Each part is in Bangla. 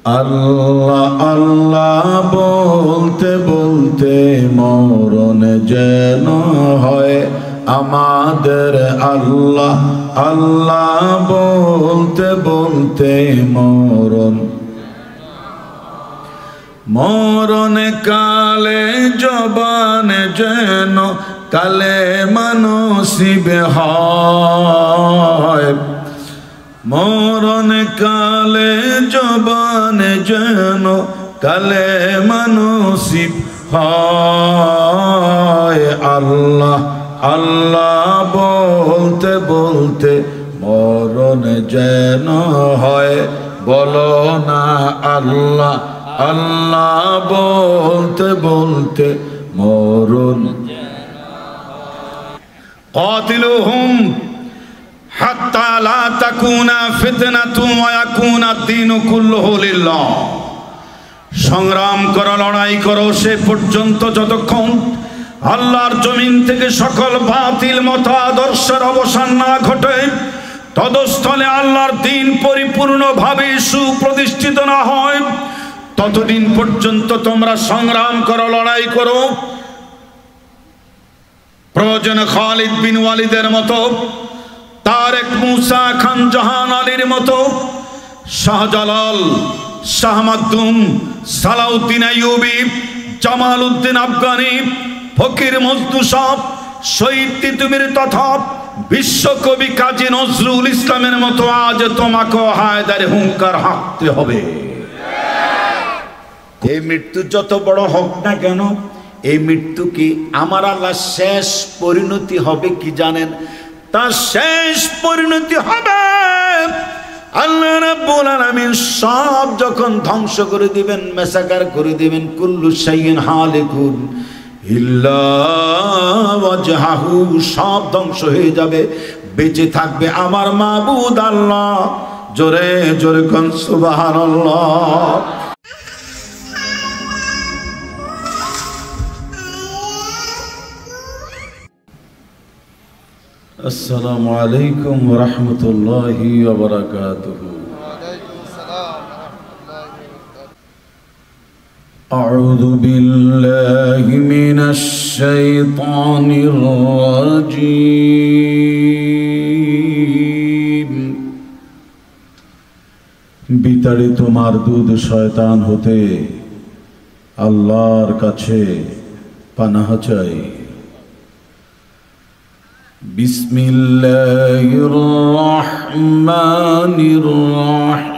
আল্লাহ আল্লাহ বলতে বলতে মরণ যেন হয় আমাদের। আল্লাহ আল্লাহ বলতে বলতে মরণ কালে জবানে যেন কালেমা নসিব হয়। মরণ কালে জবানে যেন কালেমা নসিব হয়। আল্লাহ আল্লাহ বলতে বলতে মরণ যেন হয়। বলো না আল্লাহ আল্লাহ বলতে বলতে মরণ। কাতিলুহুম হাত্তা লা তাকুনা ফিতনাতুন ওয়া ইয়াকুনা আদ-দীনু কুল্লুহু লিল্লাহ। সংগ্রাম করো, লড়াই করো সে পর্যন্ত যতক্ষণ আল্লাহর জমিন থেকে সকল বাতিল মতাদর্শের অবসান না ঘটে, তদস্থলে আল্লাহর দ্বীন পরিপূর্ণভাবে সুপ্রতিষ্ঠিত না হয়, ততদিন পর্যন্ত তোমরা সংগ্রাম করো, লড়াই করো। প্রয়োজন খালিদ বিন ওয়ালিদের মতো, তারেক মুসা খান জাহান আলীর মতো, শাহজালাল, শাহ মাকদুম, সালাউদ্দিন আইয়ুবী, জামাল উদ্দিন আফগানি, ফকির মজদুসাব, শহীদ তিতুমির তথা বিশ্বকবি কাজী নজরুল ইসলামের মতো আজ তোমাকে হায়দারে হুঙ্কার হাঁকতে হবে। এই মৃত্যু যত বড় হোক না কেন, এই মৃত্যু কি আমার আল্লাহ শেষ পরিণতি হবে কি জানেন? তার শেষ পরিণতি হবে আল্লাহ রাব্বুল আলামিন সব যখন ধ্বংস করে দিবেন, মেসাকার করে দিবেন, কুল্লু শাইইন হালিকুন ইল্লা ওয়াজহাহু, সব ধ্বংস হয়ে যাবে, বেঁচে থাকবে আমার মাবুদ আল্লাহ। জোরে জোরে কোন সুবহানাল্লাহ। আসসালামু আলাইকুম ওয়া রাহমাতুল্লাহি ওয়া বারাকাতুহু। আউযু বিল্লাহি মিনাশ শাইতানির রাজীম। বিতাড়িত মারদুদ শয়তান হতে আল্লাহর কাছে পানাহ চাই। বিসমিল্লাহির রহমানির রহিম।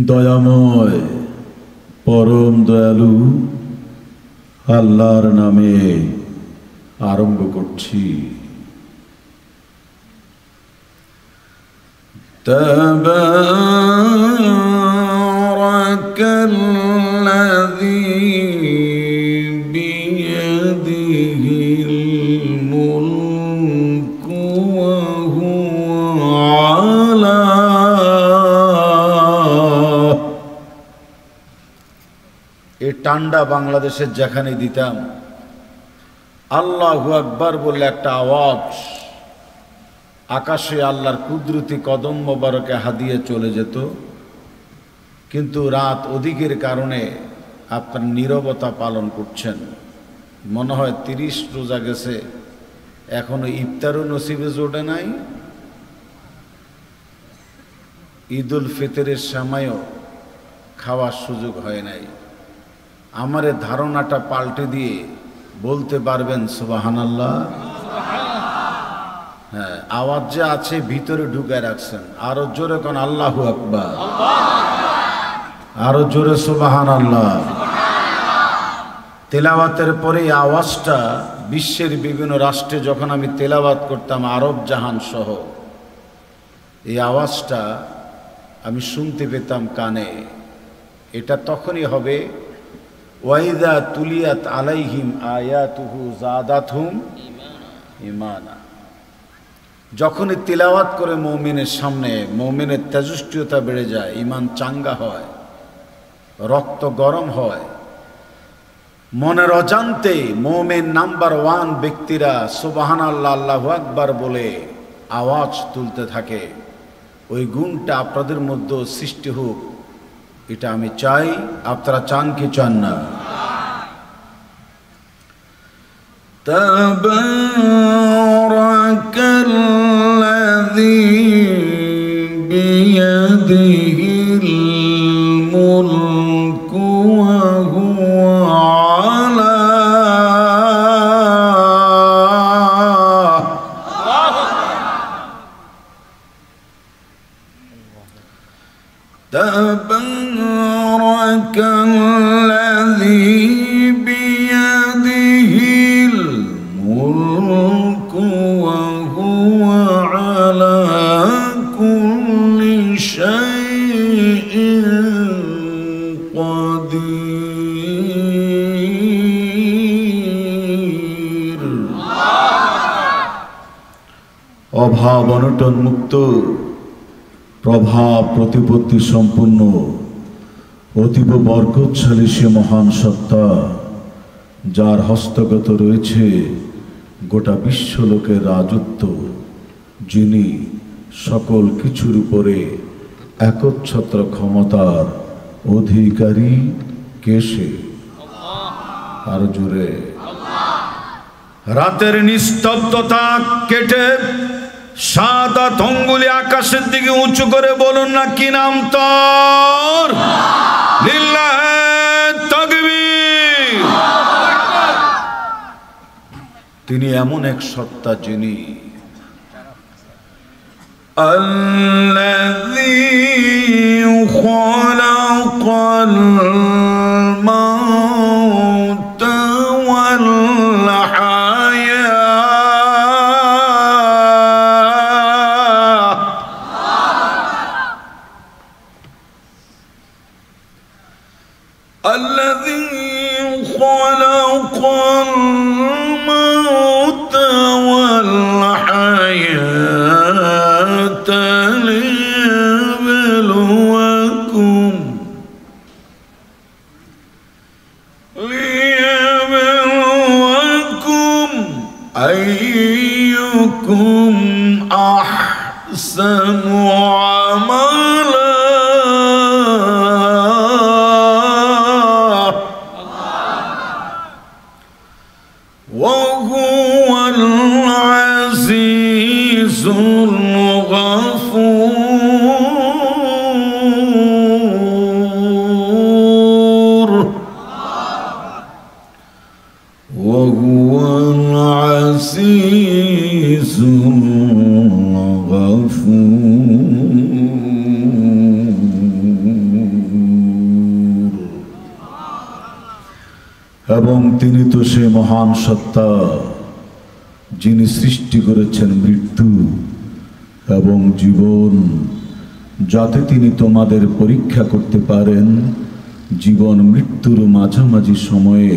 দয়াময় পরম দয়ালু আল্লাহর নামে আরম্ভ করছি। তাবারাকাল্লাযী বিয়াদিহিল মুলকু ওয়া হুয়া আলা। এই টান্ডা বাংলাদেশের যেখানে দিতাম, আল্লাহু আকবার বললে একটা আওয়াজ আকাশে আল্লাহর কুদরতি কদম মোবারকে হাদিয়ে চলে যেত। কিন্তু রাত অধিকের কারণে আপনার নীরবতা পালন করছেন। মনে হয় 30 রোজা গেছে, এখনো ইফতারও নসিবে জোটে নাই, ঈদুল ফিতরের সময়ও খাওয়ার সুযোগ হয় নাই। আমার এই ধারণাটা পাল্টে দিয়ে বলতে পারবেন সুবহানাল্লাহ? হ্যাঁ, আওয়াজ যে আছে ভিতরে ঢুকায় রাখছেন। আরো জোরে কোন আল্লাহু আকবার, আরো জোরে সুবহানাল্লাহ। তেলাওয়াতের পরে এই আওয়াজটা বিশ্বের বিভিন্ন রাষ্ট্রে যখন আমি তেলাওয়াত করতাম, আরব জাহান সহ, এই আওয়াজটা আমি শুনতে পেতাম কানে। এটা তখনই হবে ওয়াইদা তুলিয়াত আলাইহিম আয়াতুহু যাদাতহুম ঈমানা। যখনই তিলাওয়াত করে মুমিনের সামনে, মুমিনের তেজস্ক্রিয়তা বেড়ে যায়, ঈমান চাঙ্গা হয়, রক্ত গরম হয়। মনের অজান্তে মুমিন নাম্বার 1 ব্যক্তিরা সুবহানাল্লাহ আল্লাহু আকবার বলে আওয়াজ তুলতে থাকে, ওই গুণটা আপনাদের মধ্যে সৃষ্টি হোক, এটা আমি চাই। আপনারা চান কি চান না? তাবারাকাল্লাযী বিয়াদিহিল মুলকু ওয়া হুয়া আলা তাবারাকাল্লাযী বিয়াদিহিল মুলকু ওয়া হুয়া আলা কুল্লি শাইইন কাদির। অভাব অনটন মুক্ত, প্রভাব প্রতিপত্তি সম্পূর্ণ, অতীব বরকতশালী সে মহান সত্তা, যার হস্তগত রয়েছে গোটা বিশ্বলোকের রাজত্ব, যিনি সকল কিছুর উপরে একচ্ছত্র ক্ষমতার অধিকারী। কে সে? আর জোরে। রাতের নিস্তব্ধতা কেটে সাদা অঙ্গুলি আকাশের দিকে উঁচু করে বলুন না, কি নাম তোর? লিল্লাহে তাকবীর। তিনি এমন এক সত্তা যিনি আল্লাযী খালাকাল মাউতা ওয়াল হায়া الذي خلق الموت والحياة ليبلوكم أيكم أحسن عملا وهو العزيز الغفور وهو العزيز الغفور। এবং তিনি তো সে মহান সত্তা যিনি সৃষ্টি করেছেন মৃত্যু এবং জীবন, যাতে তিনি তোমাদের পরীক্ষা করতে পারেন জীবন মৃত্যুর মাঝামাঝি সময়ে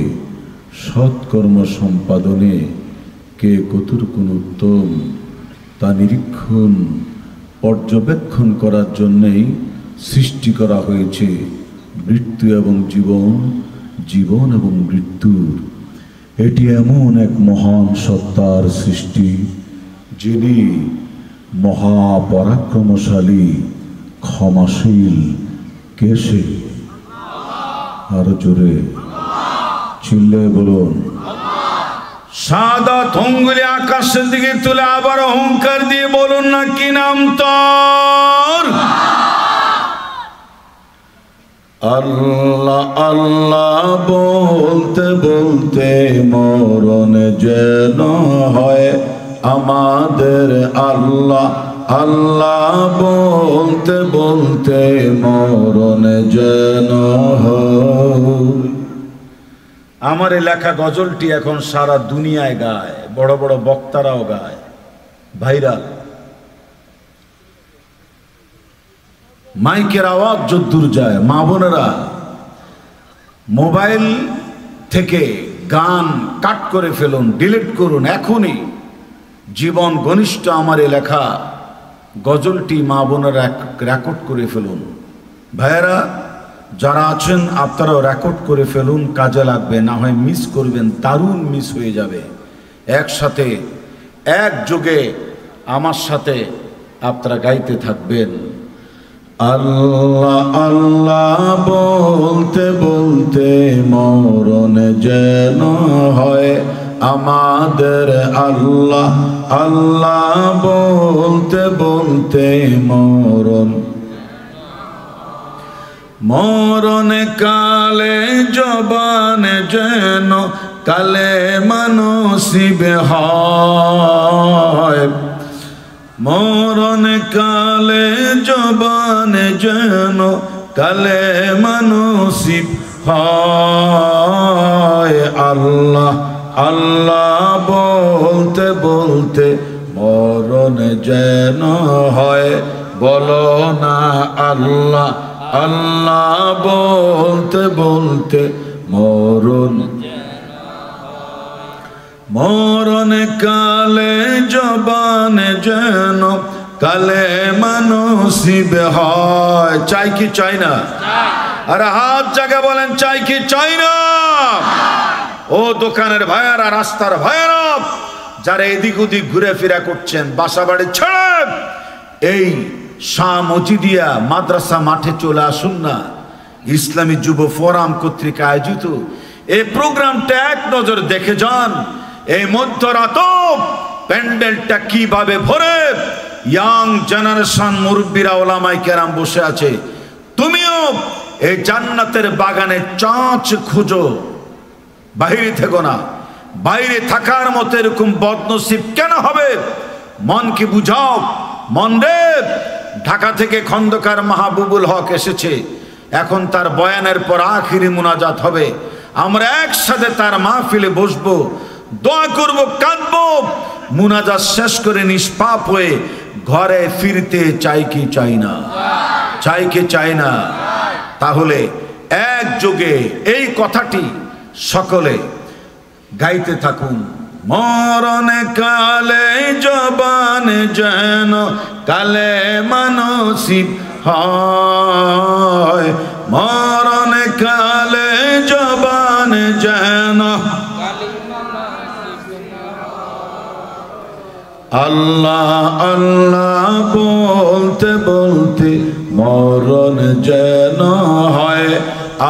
সৎকর্ম সম্পাদনে কে কতটুকু উত্তম তা নিরীক্ষণ পর্যবেক্ষণ করার জন্যই সৃষ্টি করা হয়েছে মৃত্যু এবং জীবন, জীবন এবং মৃত্যুর। এটি এমন এক মহান সত্তার সৃষ্টি যিনি মহাপরাক্রমশালী, ক্ষমাশীল। কে সে? আর জোরে চিল্লে বলুন। সাদা অঙ্গুলি আকাশের দিকে তুলে আবার অহংকার দিয়ে বলুন না, কি নাম তোর? আল্লাহ আল্লাহ বলতে বলতে মরণ যেন হয় আমাদের, আল্লাহ আল্লাহ বলতে বলতে মরণ যেন হয়। আমার এই লেখা গজলটি এখন সারা দুনিয়ায় গায়, বড় বড় বক্তারাও গায়, ভাইরাল। মাইকের আওয়াজ যদ্দূর যায়, মা বোনেরা মোবাইল থেকে গান কাট করে ফেলুন, ডিলিট করুন এখনই। জীবন ঘনিষ্ঠ আমার এই লেখা গজলটি মা বোনেরা রেকর্ড করে ফেলুন। ভাইয়েরা যারা আছেন আপনারাও রেকর্ড করে ফেলুন, কাজে লাগবে, না হয় মিস করবেন, দারুণ মিস হয়ে যাবে। একসাথে একযোগে আমার সাথে আপনারা গাইতে থাকবেন। আল্লাহ আল্লাহ বলতে বলতে মরণ যেন হয় আমাদের, আল্লাহ আল্লাহ বলতে বলতে মরণ কালে জবান যেন কালেমা নসিব হয়, মরণ কালে জবান যেন কালেমা নসিব হয়। আল্লাহ আল্লাহ বলতে বলতে মরণ যেন হয়, বলো না আল্লাহ আল্লাহ বলতে বলতে মরণ কালে জবান যেন কালেমা নসিব হয়। চাই কি চাই না? আরে হাত জায়গা বলেন, চাই কি চাই না? ও দোকানের ভাইয়ারা, রাস্তার ভাইয়ারা, যারা এদিক ওদিক ঘুরে ফিরা করছেন, বাসা বাড়ি ছেড়ে এই শাহ মজিদিয়া মাদ্রাসা মাঠে চলে আসুন না। ইসলামী যুব ফোরাম কর্তৃক আয়োজিত এই প্রোগ্রামটা এক নজর দেখে যান। এই মধ্যরাত প্যান্ডেলটা কিভাবে ভরে, ইয়াং জেনারেশন মুরব্বীরা ওলামায়ে কেরাম বসে আছে। তুমিও এই জান্নাতের বাগানে চাঁচ খোঁজো, বাইরে থেকো না। বাইরে থাকার মতো এরকম বদনসিব কেন হবে? মনকে বুঝাও। মন রে, ঢাকা থেকে খন্দকার মাহবুবুল হক এসেছে, এখন তার বয়ানের পর আখিরি মুনাজাত হবে। আমরা একসাথে তার মাহফিলে বসবো, দোয়া করব, কাঁদবো। মুনাজাত শেষ করে নিষ্পাপ হয়ে ঘরে ফিরতে চাই কি চাই না? চাই কি চাই না? তাহলে একযোগে এই কথাটি সকলে গাইতে থাকুন। মরণ কালে জবান যেন কালেমা নসিব হয়, মরণ কালে জবান যেন আল্লাহ আল্লাহ বলতে বলতে মরণ যেন হয়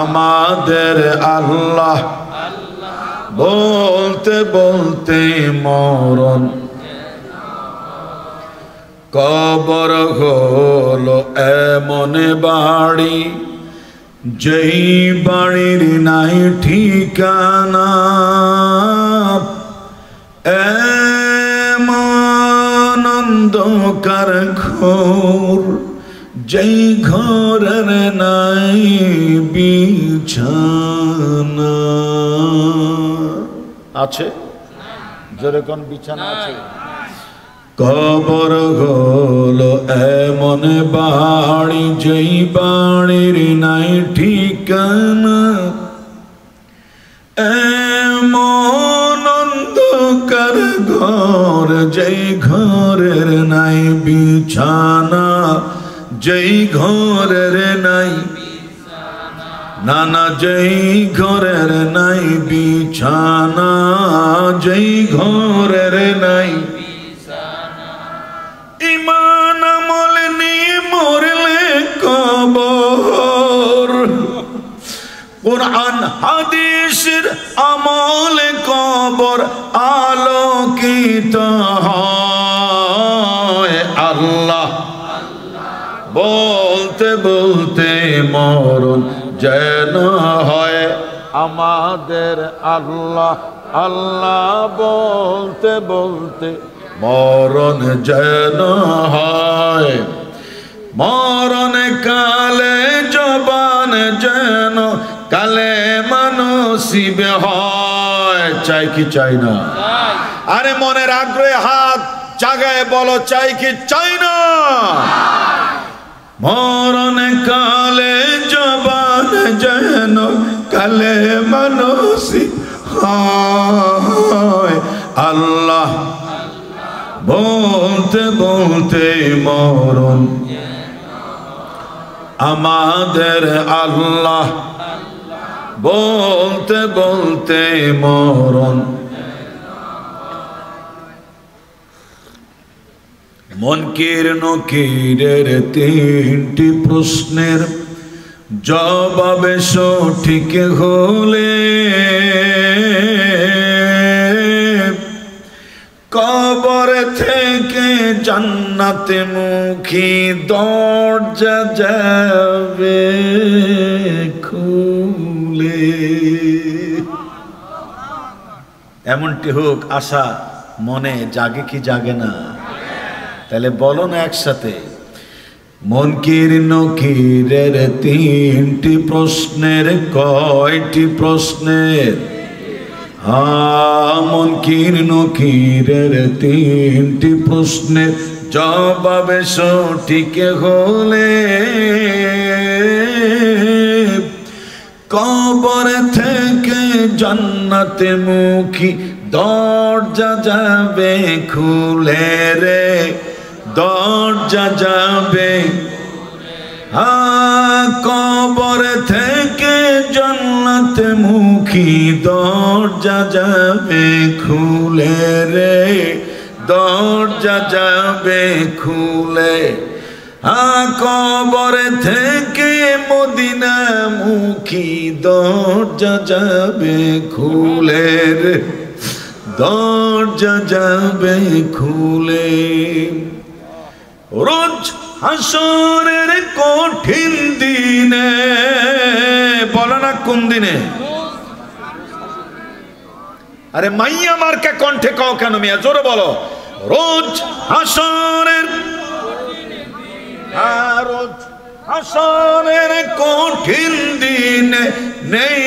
আমাদের, আল্লাহ বলতে বলতে মরণ। কবর হলো এমন বাড়ি, যেই বাড়ির নাই ঠিকানা, এমন অন্ধকার ঘোর, যেই ঘরের নাই বিছানা। আছে যেরকম বিছানা আছে। কবর হলো এমন বাড়ি, যেই বাড়ির নাই ঠিকানা, এমন অন্ধকার ঘর, যেই ঘরের নাই বিছানা, যেই ঘরের নাই নানা, যেই ঘরের নাই বিছানা, যেই ঘরের নাই ঈমান আমল নিয়ে মরলে কবর, কুরআন হাদিসের আমল কবর আলোকিত হয়। আল্লাহ বলতে বলতে মরণ যেন হয় আমাদের, আল্লাহ আল্লাহ বলতে বলতে মরণ যেন হয়। মরণ কালে জবান যেন কালেমা নসিব হয়। চাই কি চাই না? আরে মনের আগ্রহে হাত জাগায় বলো, চাই কি চাই না? মরণ কালে জবান যেন কালেমা নসিব হয়। আল্লাহ বলতে বলতে মরণ আমাদের আল্লাহ বলতে বলতে মরণ। মুনকির নকিরের তিনটি প্রশ্নের জবাবে সঠিক হলে কবর থেকে জান্নাতে মুখী দরজা যাবে খুলে। এমনটি হোক আশা মনে জাগে কি জাগে না? তাহলে বলো না একসাথে, মুনকির নকিরের তিনটি প্রশ্নের কয়টি প্রশ্নের? মুনকির নকিরের তিনটি প্রশ্নের জবাবে সঠিক হলে কবর থেকে জান্নাতে মুখী দরজা যাবে খুলে রে, দরজা যাবে। কবর থেকে জান্নাতে মুখী দরজা যাবে খুলে রে, দরজা যাবে খুলে। কবর থেকে মদিনা মুখী দরজা যাবে খুলে রে, দরজা যাবে খুলে। রোজ হাসরের কঠিন দিনে, বলো না কোন দিনে? আরে মাইয়া মার্কা কণ্ঠে কও কেন মিয়া, জোরে বলো। রোজ হাসরের, রোজ হাসরের কঠিন দিনে নেই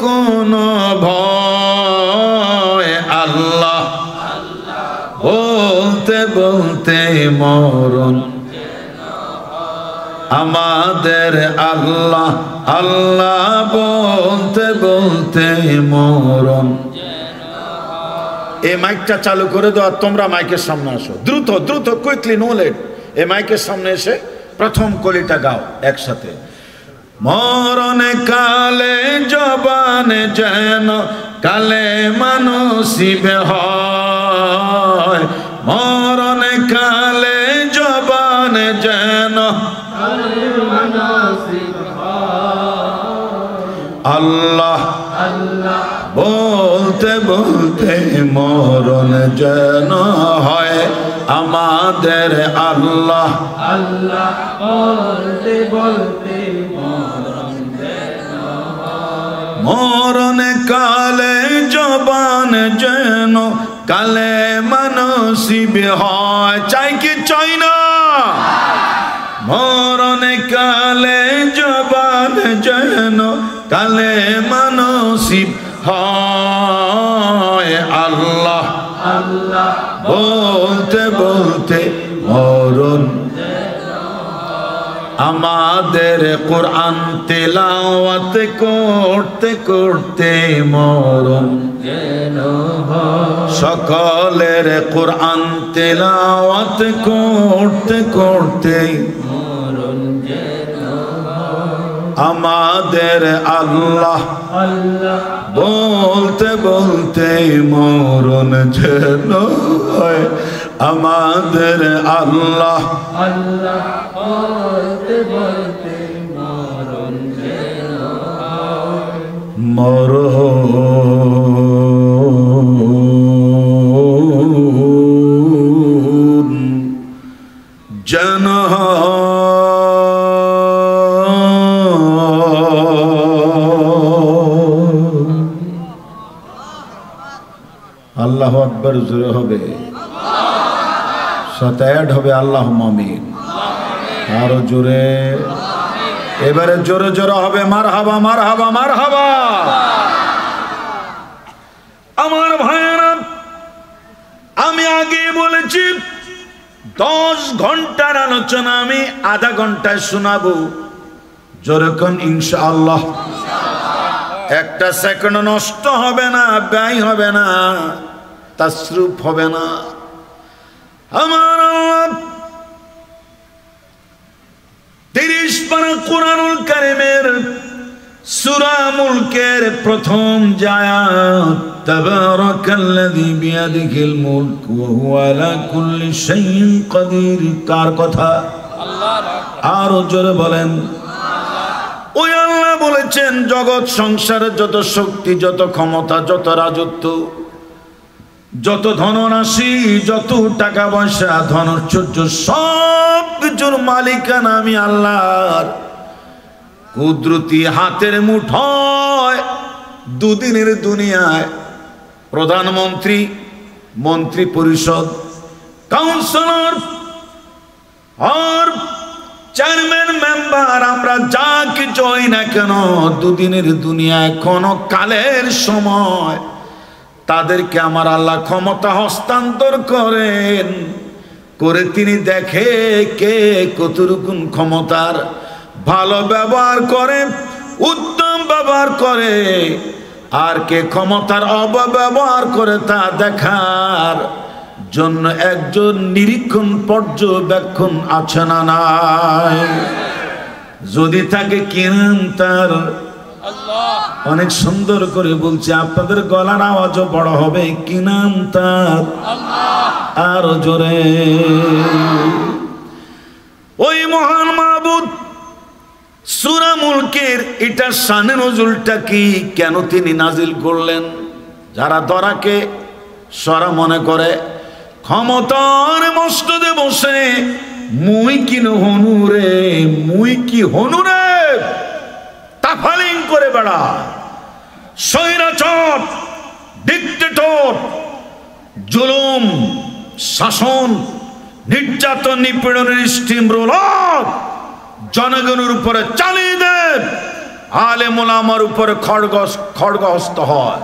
কোনো ভয়। আল্লাহ বলতে বলতে মরণ, আমাদের আল্লাহ আল্লাহ বলতে বলতে মরণ। এই মাইকটা চালু করে দাও, তোমরা মাইকের সামনে আসো, দ্রুত দ্রুত, কুইকলি, নো লেট। এই মাইকের সামনে এসে প্রথম কলিটা গাও একসাথে। মরণে কালে জবানে যেন কালে মানসিবে হয়, মরণে কালে জবানে যেন আল্লাহ বলতে বলতে মরণ যেন হয়, আমাদের আল্লাহ আল্লাহ বলতে বলতে মরণ যেন হয়। মরণে কালে জবান যেন কালে মানসিবে হয়, চাই কি চাই না? মরণে কালে জবান যেন কালে মানসিব হয়, আল্লাহ আল্লাহ বলতে বলতে মরণ। আমাদের কোরআন তেলাওয়াত করতে করতে মরণ যেন হয়, সকলের কোরআন তেলাওয়াত করতে করতে মরণ যেন হয়, আমাদের আল্লাহ আল্লাহ বলতে বলতে মরণ যেন হয়, আমাদের আল্লাহ আল্লাহ বলতে বলতে মরণ যেন হয়, মরণ যেন আল্লাহু আকবার জোরে হবে, সাথে অ্যাড হবে আল্লাহ আমিন, আরো জোরে, এবারে জোরে জোরে হবে মারহাবা মারহাবা মারহাবা। আমার ভাইয়েরা, আমি আগে বলেছি 10 ঘন্টার আলোচনা আমি আধা ঘন্টায় শোনাবো, যেরকম ইনশাআল্লাহ। একটা সেকেন্ড নষ্ট হবে না, ব্যয় হবে না, তাসরুফ হবে না। আমার আল্লাহ 30 পারা কোরআনুল কারীমের সূরা মুলকের প্রথম আয়াত, তাবারাকাল্লাযী বিয়াদিহিল মুলক ওয়া হুয়া আলা কুল্লি শাইইন কাদির। কার কথা? আল্লাহর। আরো জোরে বলেন। ওই আল্লাহ বলেছেন জগৎ সংসারে যত শক্তি, যত ক্ষমতা, যত রাজত্ব, যত ধনরাশি, যত টাকা পয়সা, ধনৈশ্বর্য, সব কিছুর মালিকানা আমি আল্লাহর। কুদরতি হাতের মুঠোয় দুদিনের দুনিয়ায় প্রধানমন্ত্রী, মন্ত্রী পরিষদ, কাউন্সিলর আর চেয়ারম্যান, মেম্বার, আমরা যা কিছু হই না কেন, দুদিনের দুনিয়ায় কোন কালের সময় তাদেরকে আমার আল্লাহ ক্ষমতা হস্তান্তর করেন, করে তিনি দেখে কে কতটুকু ক্ষমতার ভালো ব্যবহার করে, উত্তম ব্যবহার করে, আর কে ক্ষমতার অপব্যবহার করে তা দেখার জন্য একজন নিরীক্ষণ পর্যবেক্ষণ আছে না নাই? যদি তাকে কিনেন তার অনেক সুন্দর করে বলছে, আপনাদের গলার আওয়াজও বড় হবে, কি নাম তার? আরো জোরে। ওই মহান মাবুদ সূরা মুলকের এটা শানে নজুলটা কি, কেন তিনি নাজিল করলেন? যারা দরাকে সরা মনে করে ক্ষমতার মস্তদে বসে মুই কি হনুরে, মুই কি হনুরে তাফালিং করে বেড়ায়, স্বৈরাচার, ডিক্টেটর, জুলুম, শাসন, নির্যাতন, নিপীড়নের স্টিম রোলার জনগণের উপরে চালিয়ে দেন, আলেম ওলামার উপরে খড়গহস্ত হয়।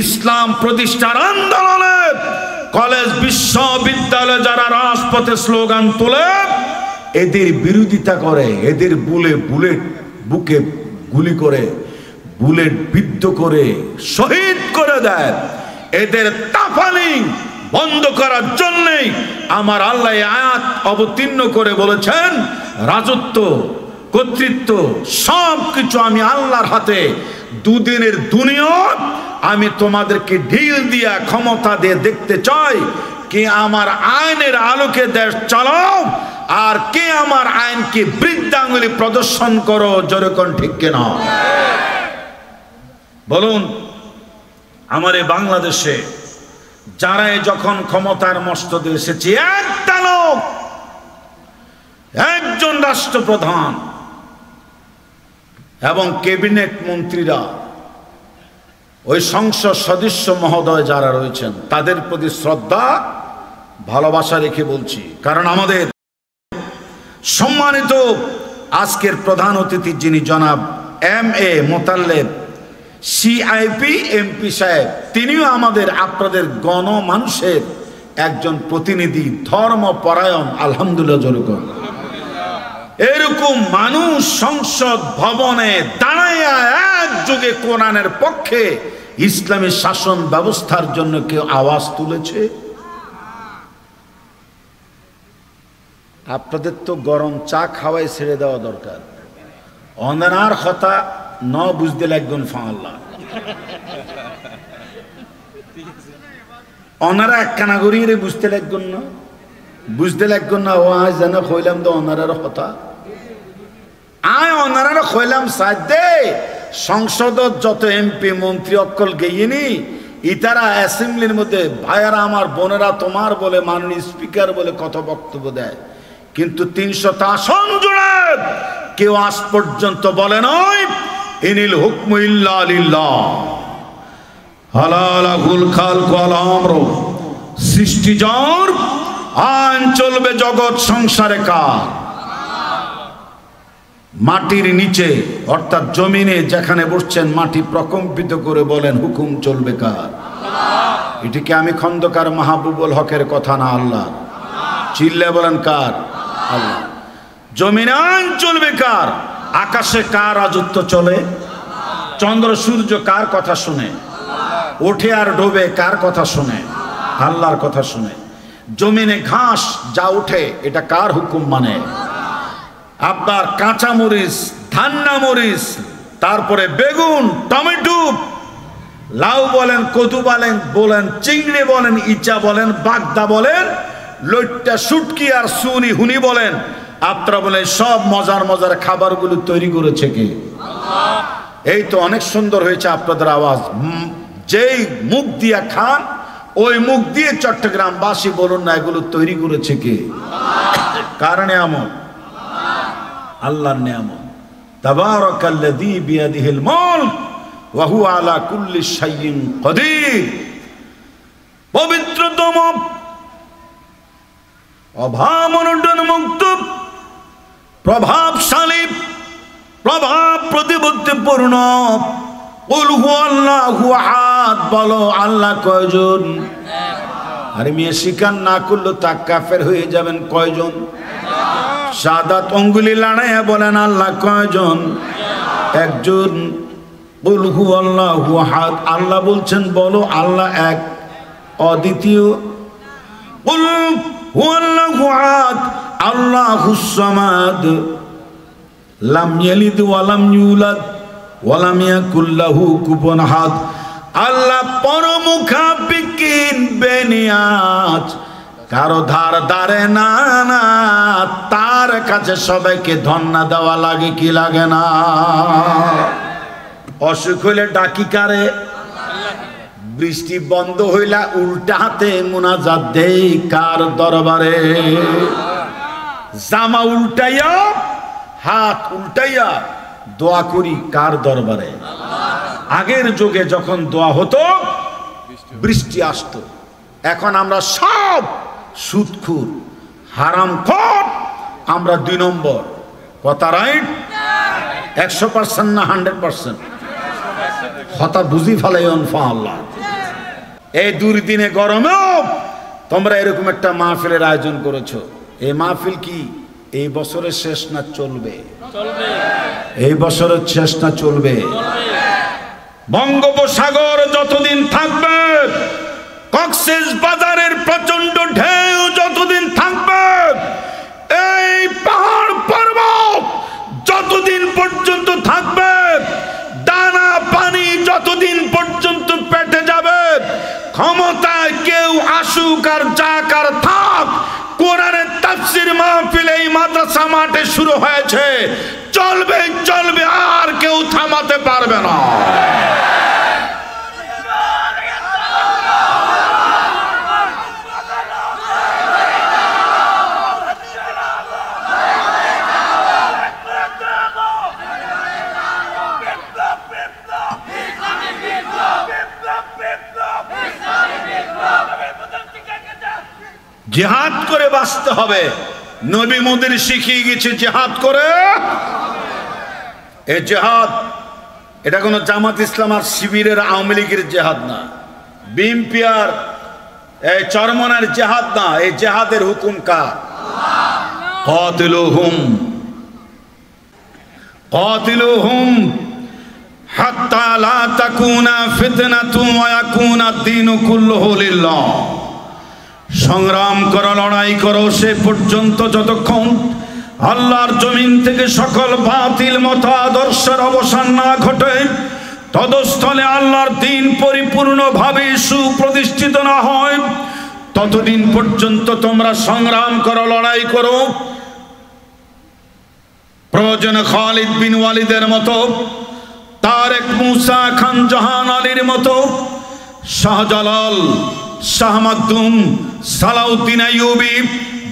ইসলাম প্রতিষ্ঠার আন্দোলনে কলেজ, বিশ্ববিদ্যালয়ে যারা রাজপথে স্লোগান তোলে, এদের বিরোধিতা করে, এদের বুকে গুলি করে, বুলেট বিদ্ধ করে শহীদ করে দেয়, এদের তাফালিং বন্ধ করার জন্যই আমার আল্লাহ আয়াত অবতীর্ণ করে বলেছেন, রাজত্ব, কর্তৃত্ব সব কিছু আমি আল্লাহর হাতে। দুদিনের দুনিয়া আমি তোমাদেরকে ঢিল দিয়া ক্ষমতা দিয়ে দেখতে চাই কে আমার আইনের আলোকে দেশ চালাও, আর কে আমার আইনকে বৃদ্ধাঙ্গুলি প্রদর্শন করো। যেরকম ঠিক কিনা বলুন? আমার এই বাংলাদেশে যারা যখন ক্ষমতার মস্তদে এসেছে, একটা লোক, একজন রাষ্ট্রপ্রধান এবং ক্যাবিনেট মন্ত্রীরা, ওই সংসদ সদস্য মহোদয় যারা রয়েছেন, তাদের প্রতি শ্রদ্ধা ভালোবাসা রেখে বলছি, কারণ আমাদের সম্মানিত আজকের প্রধান অতিথি যিনি জনাব MA মোতাল্লেব CIP MP সাহেব, তিনিও আমাদের আপনাদের গণমানুষের একজন প্রতিনিধি, ধর্মপরায়ণ, আলহামদুলিল্লাহ জনগণ। এরকম মানুষ সংসদ ভবনে দাঁড়াইয়া একযোগে কোরআনের পক্ষে, ইসলামী শাসন ব্যবস্থার জন্য কেউ আওয়াজ তুলেছে? আপনাদের তো গরম চা খাওয়াই ছেড়ে দেওয়া দরকার। অনার কথা ন বুঝতে লাগবেন ফাল্লা, অনারা একখানা করিয়ে বুঝতে লাগবেন না, বুঝতে লাগবেন না। ও আজ যেন কইলাম তো অনারার কথা, আয় অনারার কইলাম সাথে সংসদত যত MP মন্ত্রী অক্কল গেইনি, ইতারা অ্যাসেম্বলির মধ্যে ভাইয়ারা আমার বোনেরা তোমার বলে মাননীয় স্পিকার বলে কত বক্তব্য দেয়, কিন্তু 300 আসন জুড়ে কেউ আজ পর্যন্ত বলে নয় ইনিল হুকমু ইল্লা লিল্লাহ, হালালাহুল খালকু ওয়াল আমরু, সৃষ্টি যার, আইন চলবে জগৎ সংসারে কার? মাটির নিচে অর্থাৎ জমিনে যেখানে বসছেন, মাটি প্রকম্পিত করে বলেন হুকুম চলবে কার? এটিকে আমি খন্দকার মাহবুবুল হকের কথা না, আল্লাহ। চিল্লে বলেন কার? আল্লাহ। জমিনে আইন চলবে কার? আকাশে কার রাজত্ব চলে? চন্দ্র সূর্য কার কথা শুনে? ওঠে আর ডোবে কার কথা শুনে? আল্লাহর কথা শুনে। জমিনে ঘাস যা ওঠে এটা কার হুকুম মানে? আপনার কাঁচা মরিচ, ধান্না মরিচ, তারপরে বেগুন, টমেটো, লাউ বলেন, কদু বলেন, চিংড়ি বলেন, ইচা বলেন, বাগদা বলেন, লইট্টা, শুটকি আর সুনি হুনি বলেন, আপনারা বলেন সব মজার মজার খাবারগুলো তৈরি করেছে কে? এই তো অনেক সুন্দর হয়েছে আপনাদের আওয়াজ। যেই মুখ দিয়া খান ওই মুখ দিয়ে চট্টগ্রামবাসী বলুন না এগুলো তৈরি করেছে কে? কার নিয়ামত? আল্লাহর নিয়ামত। তাবারাকাল্লাযী বিয়াদিহিল মুলক ওয়া হুয়া আলা কুল্লি শাইইন কাদির। পবিত্রতম, অভাবমণ্ডন মুক্ত, প্রভাবশালী, প্রভাব প্রতিপত্তিপূর্ণ কুল হুয়াল্লাহু আহাদ বলো আল্লাহ কয়জন? আরে মিয়া স্বীকার না করলে তা কাফের হয়ে যাবেন। কয়জন? শাহাদাত অঙ্গুলি লাড়াইয়া বলেন আল্লাহ কয়জন? একজন। কুল হুয়াল্লাহু আহাদ, আল্লাহ বলছেন বলো আল্লাহ এক, অদ্বিতীয়। কুল হুয়াল্লাহু আহাদ আল্লাহুস সামাদ লাম ইয়ালিদ ওয়া লাম ইউলাদ ওয়া লাম ইয়াকুল লাহু কুফুয়ান আহাদ। আল্লাহ পরমুখা বিকিন বেনিয়াজ, কারো ধার ধারে না না, তার কাছে সবাইকে ধন্না দেওয়া লাগে কি লাগে না? অসুখ হইলে ডাকি কারে? বৃষ্টি বন্ধ হইলা উল্টা হাতে মুনাজাত দেই কার দরবারে? জামা উল্টাইয়া, হাত উল্টাইয়া দোয়া করি কার দরবারে? আগের যুগে যখন দোয়া হতো বৃষ্টি আসতো। এখন আমরা সব সুদখোর, হারামখোর, আমরা 2 নম্বর। কথা রাইট? 100% না 100%? কথা বুঝি ফেলাই আল্লাহ। এই দুর্দিনে গরমেও তোমরা এরকম একটা মাহফিলের আয়োজন করেছো। এই মাহফিল কি এই বছরের শেষ না চলবে? এই বছরের শেষ না চলবে? বঙ্গোপসাগর যতদিন থাকবে, কক্সেস বাজারের প্রচন্ড ঢেউ যতদিন থাকবে, এই পাহাড় পর্বত যতদিন পর্যন্ত থাকবে, দানা পানি যতদিন পর্যন্ত পেটে যাবে, ক্ষমতায় কেউ আসুক আর যাক আর থাক, কোরআনের তাফসীর মাহফিল এই মাদ্রাসা মাঠে শুরু হয়েছে, চলবে চলবে, আর কেউ থামাতে পারবে না। জিহাদ করে বাঁচতে হবে। নবী মোদের শিখিয়ে গেছে জিহাদ করে। এই জিহাদ এটা কোনো জামাত ইসলাম আর শিবিরের আওয়ামী লীগের জিহাদ না, বিএনপি আর এই চরমনার জিহাদ না। এই জিহাদের হুকুম কার? কাতিলুহুম কাতিলুহুম হাত্তা লা তাকুনা ফিতনাতুন ওয়া ইয়াকুনা আদ-দীনু কুল্লুহু লিল্লাহ। সংগ্রাম করো, লড়াই করো সে পর্যন্ত যতক্ষণ আল্লাহর জমিন থেকে সকল বাতিল মত আদর্শের অবসান না ঘটে, তদস্থলে আল্লাহর দ্বীন পরিপূর্ণভাবে সুপ্রতিষ্ঠিত না হয়, ততদিন পর্যন্ত তোমরা সংগ্রাম করো, লড়াই করো। প্রয়োজন খালিদ বিন ওয়ালিদের মতো, তারেক মুসা খান জাহান আলীর মতো, শাহজালাল, শাহ মাকদুম, সালাউদ্দিন আইয়ুবী,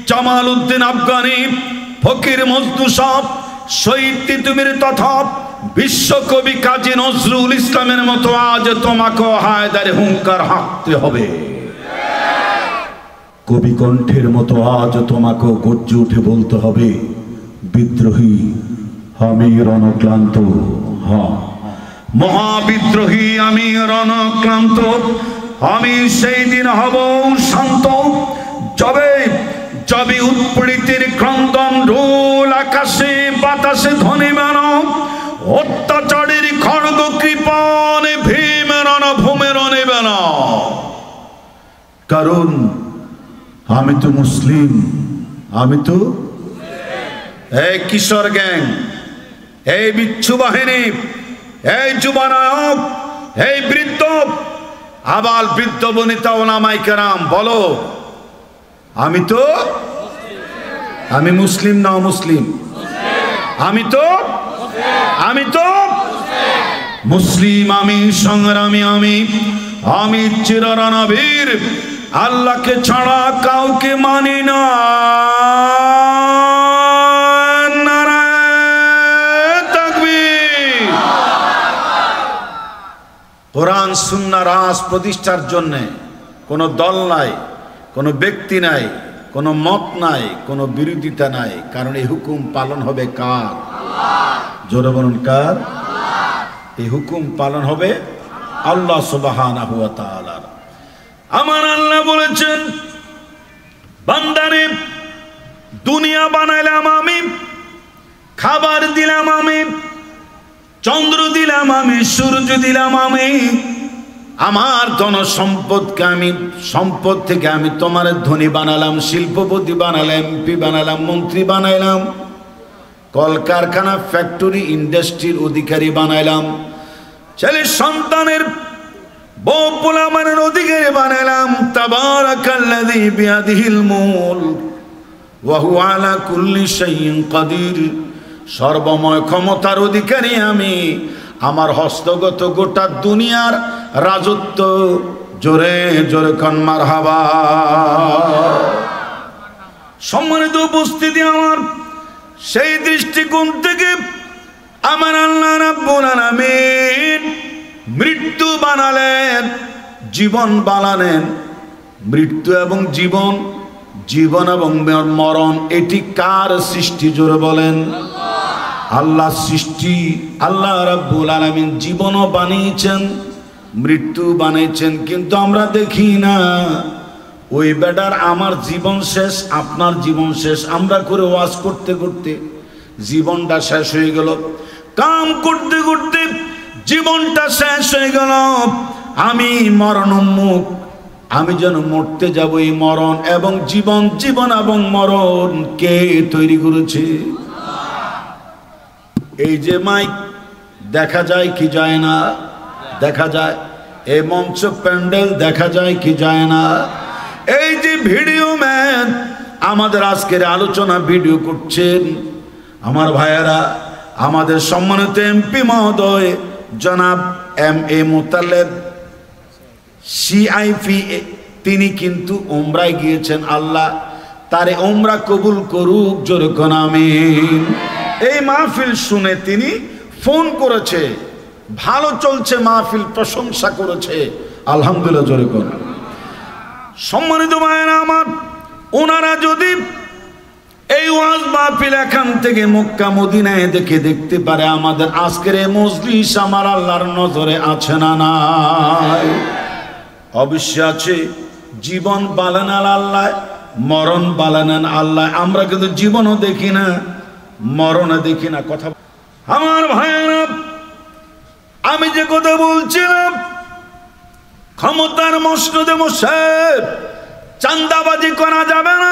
জামাল উদ্দিন আফগানি, ফকির মজদুসাব, শহীদ তিতুমির তথা বিশ্বকবি কাজী নজরুল ইসলামের মতো আজ তোমাকে হায়দারে হুঙ্কার হাঁকতে হবে। কবি কণ্ঠের মতো আজ তোমাকে গর্জে উঠে বলতে হবে, বিদ্রোহী আমি রণক্লান্ত। হ্যাঁ, মহাবিদ্রোহী আমি রণক্লান্ত। আমি সেই দিন হব শান্ত, যবে যবে উৎপীড়িতের ক্রন্দন ঢোল আকাশে বাতাসে ধ্বনি মানব, অত্যাচারের খড়গ কৃপণ ভীম রণভূমের নেবে না। কারণ আমি তো মুসলিম, আমি তো এই কিশোর গ্যাং, এই বিচ্ছু বাহিনী, এই যুবনায়ক, এই বৃদ্ধ, আবাল বৃদ্ধ বনিতা ওলামায়ে কেরাম, বলো আমি মুসলিম না অমুসলিম? আমি তো মুসলিম, আমি সংগ্রামী, আমি চিররণবীর, আল্লাহকে ছাড়া কাউকে মানি না। নারায়ে তাকবীর। কোরআন সুন্নাহ রাজ প্রতিষ্ঠার জন্য কোনো দল নাই, কোনো ব্যক্তি নাই, কোনো মত নাই, কোনো বিরোধিতা নাই, কারণ এই হুকুম পালন হবে কার? জোরে বলুন কার? এই হুকুম পালন হবে আল্লাহ সুবহানাহু ওয়া তাআলার। আমার আল্লাহ বলেছেন, বান্দারে দুনিয়া বানাইলাম আমি, খাবার দিলাম আমি, চন্দ্র দিলাম আমি, সূর্য দিলাম আমি, আমার ধন সম্পদকে আমি, সম্পদ থেকে আমি তোমার ধনী বানালাম, শিল্পপতি বানালাম, এমপি বানালাম, মন্ত্রী বানাইলাম, কলকারখানা ফ্যাক্টরি ইন্ডাস্ট্রির অধিকারী বানাইলাম, ছেলে সন্তানের বউ পোলাপানের অধিকারী বানাইলাম। তাবারাকাল্লাযী বিয়াদিহিল মুলক ওয়া হুয়া আলা কুল্লি শাইইন কাদির। সর্বময় ক্ষমতার অধিকারী আমি, আমার হস্তগত গোটা দুনিয়ার রাজত্ব। জোরে জোরে কোন মারহাবা। সম্মানিত উপস্থিতি, আমার সেই দৃষ্টিকোণ থেকে আমার আল্লাহ রাব্বুল আলামিন মৃত্যু বানালেন, জীবন বানালেন। মৃত্যু এবং জীবন, জীবন এবং মরণ, এটি কার সৃষ্টি? জোরে বলেন। আল্লাহ সৃষ্টি। আল্লাহ রাব্বুল আলামিন জীবনও বানিয়েছেন, মৃত্যু বানিয়েছেন, কিন্তু আমরা দেখি না। ওই বেটার আমার জীবন শেষ, আপনার জীবন শেষ, আমরা করে ওয়াজ করতে করতে জীবনটা শেষ হয়ে গেল, কাম করতে করতে জীবনটা শেষ হয়ে গেল। আমি মরণোন্মুখ, আমি যেন মরতে যাব। এই মরণ এবং জীবন, জীবন এবং মরণ কে তৈরি করেছে? এই যে মাইক দেখা যায় কি যায় না? দেখা যায়। এই মঞ্চ প্যান্ডেল দেখা যায় কি যায় না? এই যে ভিডিও ম্যান আমাদের আজকের আলোচনা ভিডিও করছেন, আমার ভাইয়েরা, আমাদের সম্মানিত এমপি মহোদয় জনাব এম.এ. মোতালেব CIP, তিনি কিন্তু উমরায় গিয়েছেন। আল্লাহ তারে উমরা কবুল করুক, জোরে কোন আমিন। এই মাহফিল শুনে তিনি ফোন করেছে, ভালো চলছে মাহফিল, প্রশংসা করেছে, আলহামদুলিল্লাহ, জোরে কোন। সম্মানিত ভাইয়েরা আমার, ওনারা যদি এই ওয়াজ মাহফিল এখান থেকে মক্কা মদিনায় দেখে দেখতে পারে, আমাদের আজকের এই মজলিস আমার আল্লাহর নজরে আছে না নাই? অবশ্যই আছে। জীবন বালানাল আল্লাহ, মরণ বালানান আল্লাহ। আমরা কিন্তু জীবনও দেখি না, মরণও দেখি না। কথা আমার ভাইয়েরা, আমি যে কথা বলছিলাম, ক্ষমতার মসনদে বসে চাঁদাবাজি করা যাবে না,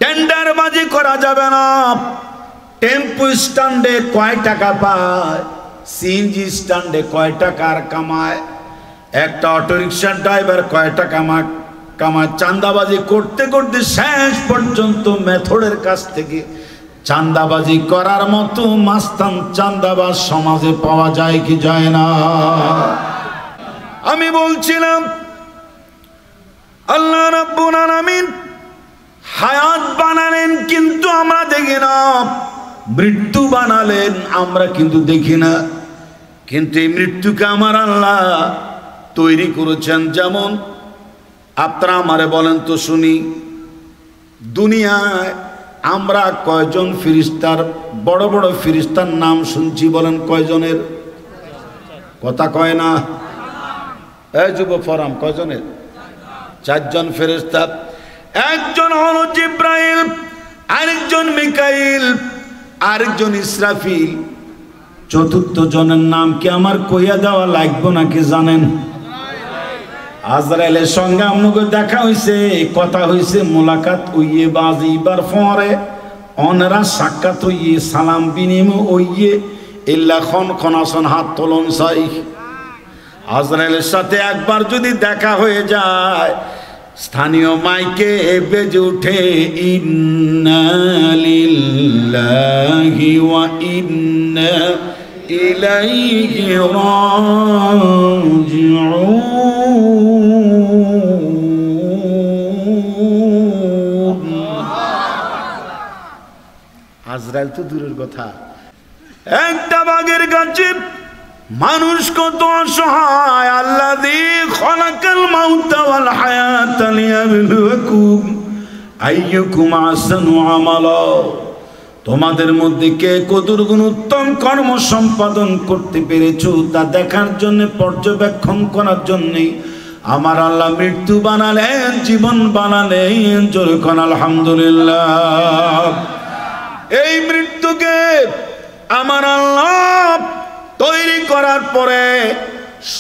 টেন্ডারবাজি করা যাবে না। টেম্পো স্ট্যান্ডে কয় টাকা পায়, সিএনজি স্ট্যান্ডে কয় টাকার কামায়, একটা অটোরিকশার ড্রাইভার কয় টাকা কামায়, চাঁদাবাজি করতে করতে শেষ পর্যন্ত মেথডের কাছ থেকে চাঁদাবাজি করার মতো মাস্তান চাঁদাবাজ সমাজে পাওয়া যায় কি যায় না? আমি বলছিলাম, আল্লাহ রাব্বুল আলামিন হায়াত বানালেন কিন্তু আমরা দেখি না, মৃত্যু বানালেন আমরা কিন্তু দেখি না। কিন্তু এই মৃত্যুকে আমার আল্লাহ তৈরি করেছেন। যেমন আপনারা আমারে বলেন তো শুনি, দুনিয়ায় আমরা কয়জন ফেরেশতার, বড় বড় ফেরেশতার নাম শুনছি? বলেন কয়জনের? কথা কয় না। এই যুব ফরাম, কয়জনের? 4 জন ফেরেশতা। একজন হলো জিব্রাইল, আরেকজন মিকাইল, আরেকজন ইসরাফিল। চতুর্থ জনের নাম কি আমার কইয়া দেওয়া লাগবে নাকি জানেন? আজরাইলের সঙ্গে আমাকে দেখা হইছে, কথা হইছে, মোলাকাত হইয়ে বাজিবার পরে অনরা সাক্ষাৎ হইয়ে সালাম বিনিময় হইয়ে ইল্লা খন হাত তোলন চাই। আজরাইলের সাথে একবার যদি দেখা হয়ে যায়, স্থানীয় মাইকে বেজে উঠে ইন্না লিল্লাহি ওয়া ইন্না ইলাইহি রাজিউন। আজরাইল তো দূরের কথা, একটা বাঘের কাছে মানুষ কত অসহায়। আল্লাযী খালাকাল মাউতা ওয়াল হায়াতা লিয়াবলুয়াকুম আইয়ুকুম আহসানু আমালা। তোমাদের মধ্যে কে কতটুকু উত্তম কর্ম সম্পাদন করতে পেরেছো তা দেখার জন্য, পর্যবেক্ষণ করার জন্য আমার আল্লাহ মৃত্যু বানালেন, জীবন বানালেন। জোরে কোন আলহামদুলিল্লাহ। এই মৃত্যুকে আমার আল্লাহ তৈরি করার পরে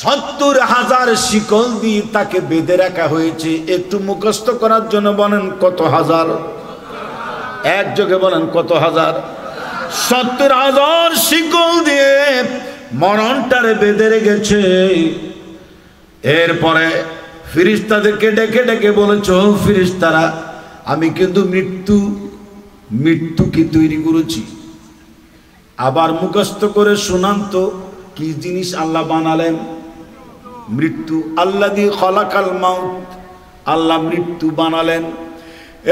70,000 শিকল দিয়ে তাকে বেঁধে রাখা হয়েছে। একটু মুখস্থ করার জন্য বলেন কত হাজার? একযোগে বলেন কত হাজার? 70,000 শিকল দিয়ে মরণটারে বেঁধে রেখেছে। এরপরে ফেরেশতাদেরকে ডেকে ডেকে বলেছ, ফেরেশতারা আমি কিন্তু মৃত্যুকে তৈরি করেছি। আবার মুখস্থ করে শোনান তো কি জিনিস আল্লাহ বানালেন? মৃত্যু। আল্লাযী খালাকাল মাউত, আল্লাহ মৃত্যু বানালেন।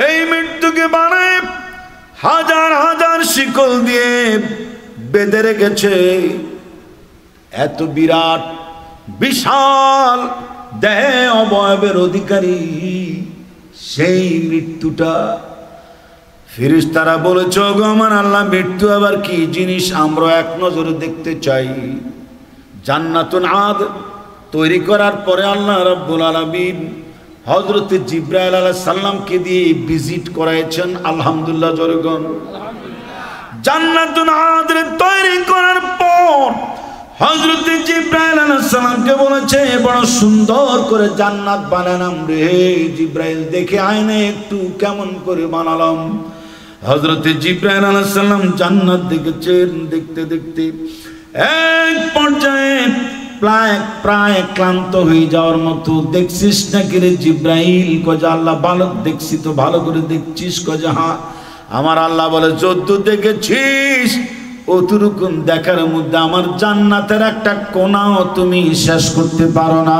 এই মৃত্যুকে বানায় হাজার হাজার শিকল দিয়ে বেঁধে রেখেছে। এত বিরাট বিশাল দেহে অবয়বের অধিকারী সেই মৃত্যুটা। ফেরেশতারা বলেছে, গো আমার আল্লাহ মৃত্যু আবার কি জিনিস আমরা এক নজরে দেখতে চাই। জান্নাতুন আদ তৈরি করার পরে আল্লাহ রাব্বুল আলামিন হযরত জিবরাইল আলাইহিস সালামকে দিয়ে ভিজিট করাইছেন। আলহামদুলিল্লাহ জোরে বলুন। জান্নাতুন আদ তৈরি করার পর হযরত জিবরাইল আলাইহিস সালামকে বলেছে, বড় সুন্দর করে জান্নাত বানালাম রে জিবরাইল, দেখে আয় না একটু কেমন করে বানালাম। হযরত জিবরাইল আলাইহিস সালাম জান্নাত দেখেছেন। দেখতে দেখতে এক পর্যায়ে প্রায় ক্লান্ত হয়ে যাওয়ার মতো, দেখছিস নাকি রে জিবরাইল? কয় যে আল্লাহ ভালো দেখছি তো। ভালো করে দেখছিস? কয় যে হ্যাঁ। আমার আল্লাহ বলে, যত দেখেছিস অতটুকুন দেখার মধ্যে আমার জান্নাতের একটা কোণাও তুমি শেষ করতে পারো না।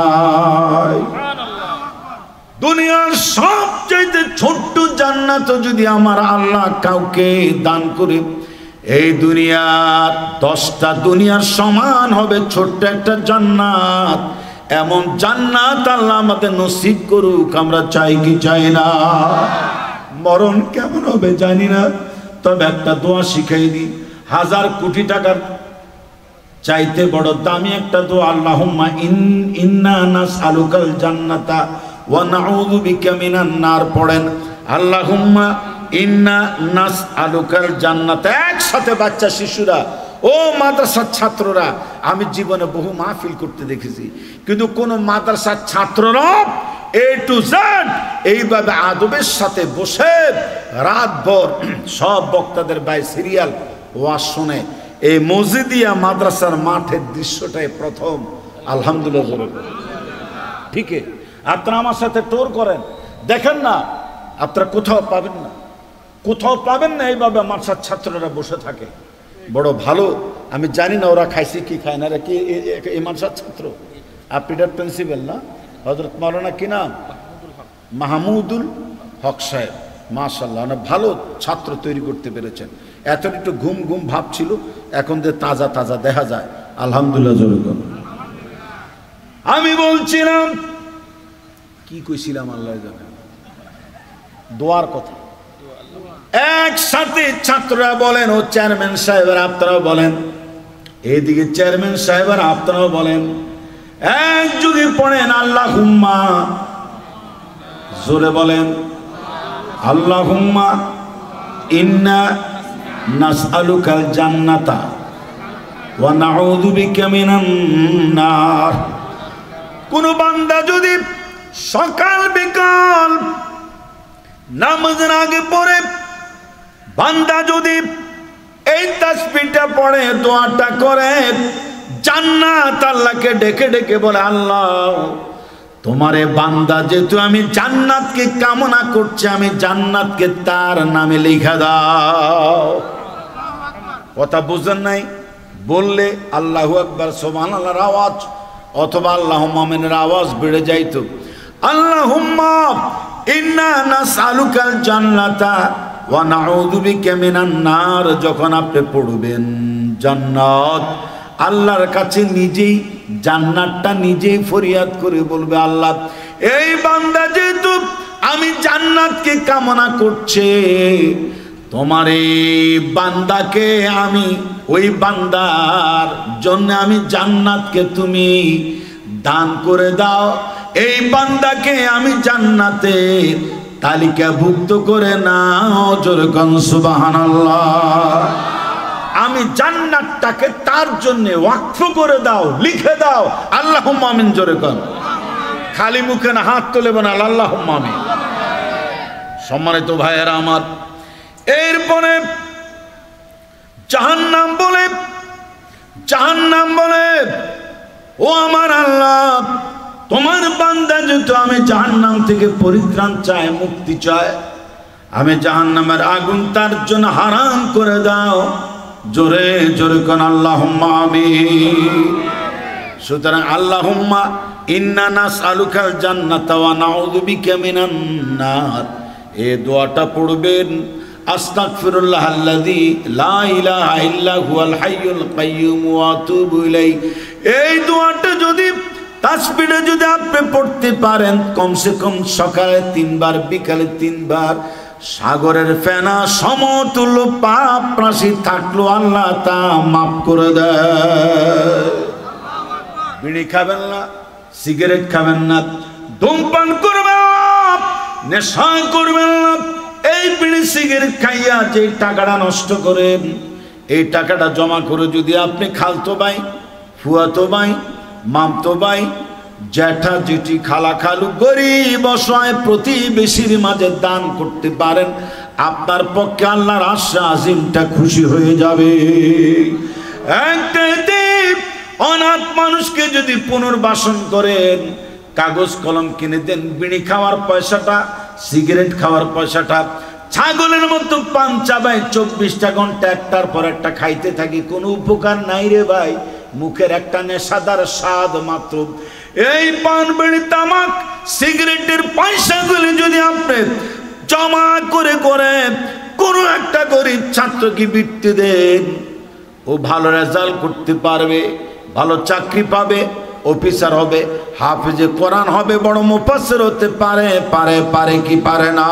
দুনিয়ার সবচেয়ে ছোট্ট জান্নাত যদি আমার আল্লাহ কাউকে দান করে, এই দুনিয়ার 10টা দুনিয়ার সমান হবে ছোট্ট একটা জান্নাত। এমন জান্নাত আল্লাহ আমাদের নসিব করুক। আমরা চাই কি চাই না? মরণ কেমন হবে জানি না, তবে একটা দোয়া শিখাই দিই। 1000 কোটি টাকার চাইতে বড় দামি একটা দোয়া। আল্লাহুম্মা ইন্না নাসআলুকাল জান্নাতা ওয়া নাউযু বিকা মিনান নার পড়েন। আল্লাহুম্মা ইন্না নাসআলুকাল জান্নাতা। একসাথে বাচ্চা শিশুরা, ও মাদ্রাসার ছাত্ররা, আমি জীবনে বহু মাহফিল করতে দেখেছি, কিন্তু কোন মাদ্রাসার ছাত্ররা A to Z এইভাবে আদবের সাথে বসে রাতভর সব বক্তাদের বাই সিরিয়াল ওয়াজ শুনে। এই মসজিদিয়া মাদ্রাসার মাঠের দৃশ্যটাই প্রথম। আলহামদুলিল্লাহ। ঠিক আপনারা আমার সাথে টোর করেন, দেখেন না, আপনারা কোথাও পাবেন না, কোথাও পাবেন না এইভাবে মাদ্রাসার ছাত্ররা বসে থাকে। বড় ভালো। আমি জানি না ওরা খাইছে কি খায় না। এরা কি এই মাদ্রাসার ছাত্র? আপনি প্রিন্সিপাল না? হযরত মাওলানা কি নাম? মাহমুদুল হক সাহেব। মাশাআল্লাহ, অনেক ভালো ছাত্র তৈরি করতে পেরেছেন। এত একটু ঘুম ঘুম ভাব ছিল, এখন যে তাজা তাজা দেখা যায়। আলহামদুলিল্লাহ। আমি বলছিলাম, কি কইছিলাম আল্লাহ জানে, দোয়ার কথা। একসাথে ছাত্ররা বলেন, ও চেয়ারম্যান সাহেবের আপনারাও বলেন, এইদিকে চেয়ারম্যান সাহেবের আপনারাও বলেন, এক যুগে পড়েন আল্লাহুম্মা, জোরে বলেন আল্লাহুম্মা ইন্না নাসআলুকাল জান্নাতা ওয়া নাউযু বিকা মিনান নার। কোন বান্দা যদি সকাল বিকাল নামাজের আগে পড়ে বান্দা যদি এই তাসবিহটা পড়ে, দোয়াটা করে, জান্নাত আল্লাহকে ডেকে ডেকে বলে, আল্লাহ তোমারে বান্দা যেহেতু আমি জান্নাতকে কামনা করছি, আমি জান্নাতকে তার নামে লিখা দাও। কথা বুঝেন নাই? বললে আল্লাহু আকবার সুবহানাল্লাহর আওয়াজ অথবা আল্লাহুম্মা আমিনের আওয়াজ বেড়ে যাইতো। আল্লাহুম্মা ইন্না নাসআলুকাল জান্নাতা ওয়া নাউযু বিকা মিনান নার, যখন আপনি পড়বেন জান্নাত, আল্লাহর কাছে নিজেই জান্নাতটা নিজেই ফরিয়াদ করে বলবে, আল্লাহ এই বান্দা যেহেতু আমি জান্নাতকে কামনা করছে, তোমার এই বান্দাকে আমি, ওই বান্দার জন্য আমি জান্নাতকে তুমি দান করে দাও, এই বান্দাকে আমি জান্নাতে তালিকাভুক্ত করে নাও। জোরে কোন সুবহানাল্লাহ। আমি জান্নাতটাকে তার জন্য ওয়াকফ করে দাও, লিখে দাও। আল্লাহুম্মা আমিন। জোরে কোন। খালি মুখে না, হাত তুলে বানাল আল্লাহুম্মা আমিন। সম্মানিত ভাইয়েরা আমার, এরপরে জাহান্নাম বলে, জাহান্নাম বলে, ও আমার আল্লাহ তোমার বান্দা যেহেতু আমি জাহান্নাম থেকে পরিত্রাণ চায়, মুক্তি চায়, আমি জাহান্নামের আগুন তার জন্য হারাম করে দাও। জোরে জোরে কোন আল্লাহুম্মা আমিন। সুতরাং আল্লাহুম্মা ইন্না নাসআলুকাল জান্নাতা ওয়া নাউযু বিকা মিনান নার, এই দোয়াটা পড়বেন। আস্তাগফিরুল্লাহাল্লাযী লা ইলাহা ইল্লা হুয়াল হাইয়ুল কাইয়্যুম ওয়া আতুবু ইলাইহি, এই দোয়াটা যদি তাসবিহটা যদি আপনি পড়তে পারেন, কমসে কম সকালে 3 বার, বিকালে 3 বার, সাগরের ফেনা সমতুল্য পাপ রাশি থাকলো আল্লাহ তা মাফ করে দেয়। বিড়ি খাবেন না, সিগারেট খাবেন না, ধূমপান করবেন না, নেশা করবেন না। এই বিড়ি সিগারেট খাইয়া যে টাকাটা নষ্ট করেন, এই টাকাটা জমা করে যদি আপনি খালতো ভাই, ফুয়াতো ভাই, মামতো ভাই, জ্যাঠা জেঠি, খালা খালু, গরিব অসহায় প্রতিবেশীর মাঝে দান করতে পারেন, আপনার পক্ষে আল্লাহর আশা আজিমটা খুশি হয়ে যাবে। একটা অনাথ মানুষকে যদি পুনর্বাসন করেন, কাগজ কলম কিনে দেন, বিড়ি খাওয়ার পয়সাটা, সিগারেট খাওয়ার পয়সাটা, ছাগলের মতো পান চাবাই 24টা ঘন্টা একটার পর একটা খাইতে থাকি, কোনো উপকার নাই রে ভাই। মুখের একটা নেশাদার স্বাদ মাত্র। এই পান, বিড়ি, তামাক, সিগারেটের পয়সাগুলি যদি আপনি জমা করে করে কোনো একটা গরিব ছাত্রকে বৃত্তি দেন, ও ভালো রেজাল্ট করতে পারবে, ভালো চাকরি পাবে, অফিসার হবে, হাফেজে কোরআন হবে, বড় মুফাসসির হতে পারে। পারে পারে কি পারে না?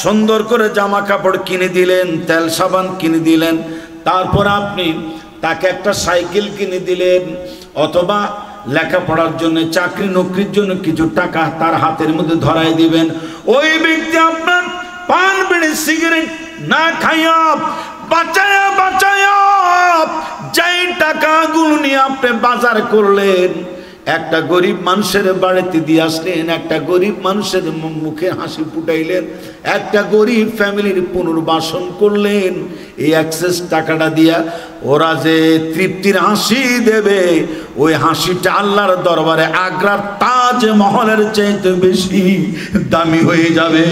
সুন্দর করে জামা কাপড় কিনে দিলেন, তেল সাবান কিনে দিলেন, তারপর আপনি তাকে একটা সাইকেল কিনে দিলেন, অথবা লেখাপড়ার জন্য, চাকরি নকরির জন্য কিছু টাকা তার হাতের মধ্যে ধরাই দিবেন। ওই ব্যক্তি আপনার পান, বিড়ি, সিগারেট না খাইয়া বাঁচায়া বাঁচায়া যেই টাকাগুলো নিয়ে আপনি বাজার করলেন, একটা গরিব মানুষের বাড়িতে দিয়ে আসলেন, একটা গরিব মানুষের মুখে হাসি ফুটাইলেন, একটা গরিব ফ্যামিলির পুনর্বাসন করলেন, এই এক্সেস টাকাটা দিয়া ওরা যে তৃপ্তির হাসি দেবে, ওই হাসিটা আল্লাহর দরবারে আগ্রার তাজ মহলের চাইতে বেশি দামি হয়ে যাবে।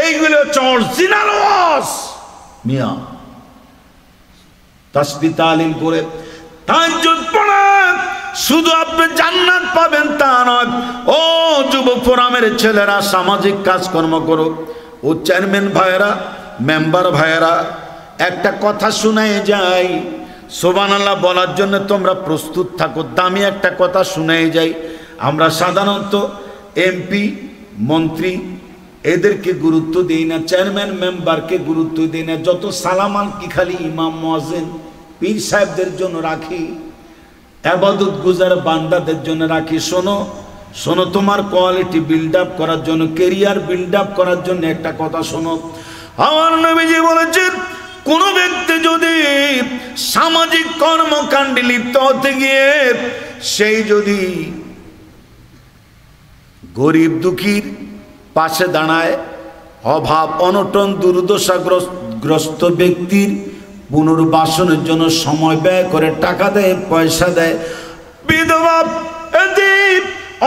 এইগুলো অরিজিনাল ওয়াজ। মিয়া তাসবিহ তালিল করে তাহাজ্জুদ পড়ে শুধু আপনি জান্নাত পাবেন তা নয়। ও যুব ফোরামের ছেলেরা, সামাজিক কাজকর্ম করো, ও চেয়ারম্যান ভাইয়েরা, মেম্বার ভাইয়েরা, একটা কথা শোনায় যাই, সুবহানাল্লাহ বলার জন্য তোমরা প্রস্তুত থাকো। দামি একটা কথা শোনায় যাই। আমরা সাধারণত এমপি, মন্ত্রী এদেরকে গুরুত্ব দিই না, চেয়ারম্যান মেম্বারকে গুরুত্ব দিই না, যত সালামান কি খালি ইমাম মুয়াজ্জিন পীর সাহেবদের জন্য রাখি, ইবাদত গুজার বান্দাদের জন্য রাখি। শোনো শোনো, তোমার কোয়ালিটি বিল্ড আপ করার জন্য, কেরিয়ার বিল্ড আপ করার জন্য একটা কথা শোনো। আমার নবীজি বলেছেন, কোন ব্যক্তি যদি সামাজিক কর্মকাণ্ডে লিপ্ত হতে গিয়ে সেই যদি গরিব দুঃখীর পাশে দাঁড়ায়, অভাব অনটন দুর্দশাগ্রস্ত ব্যক্তির পুনর্বাসনের জন্য সময় ব্যয় করে, টাকা দেয়, পয়সা দেয়। বিধবা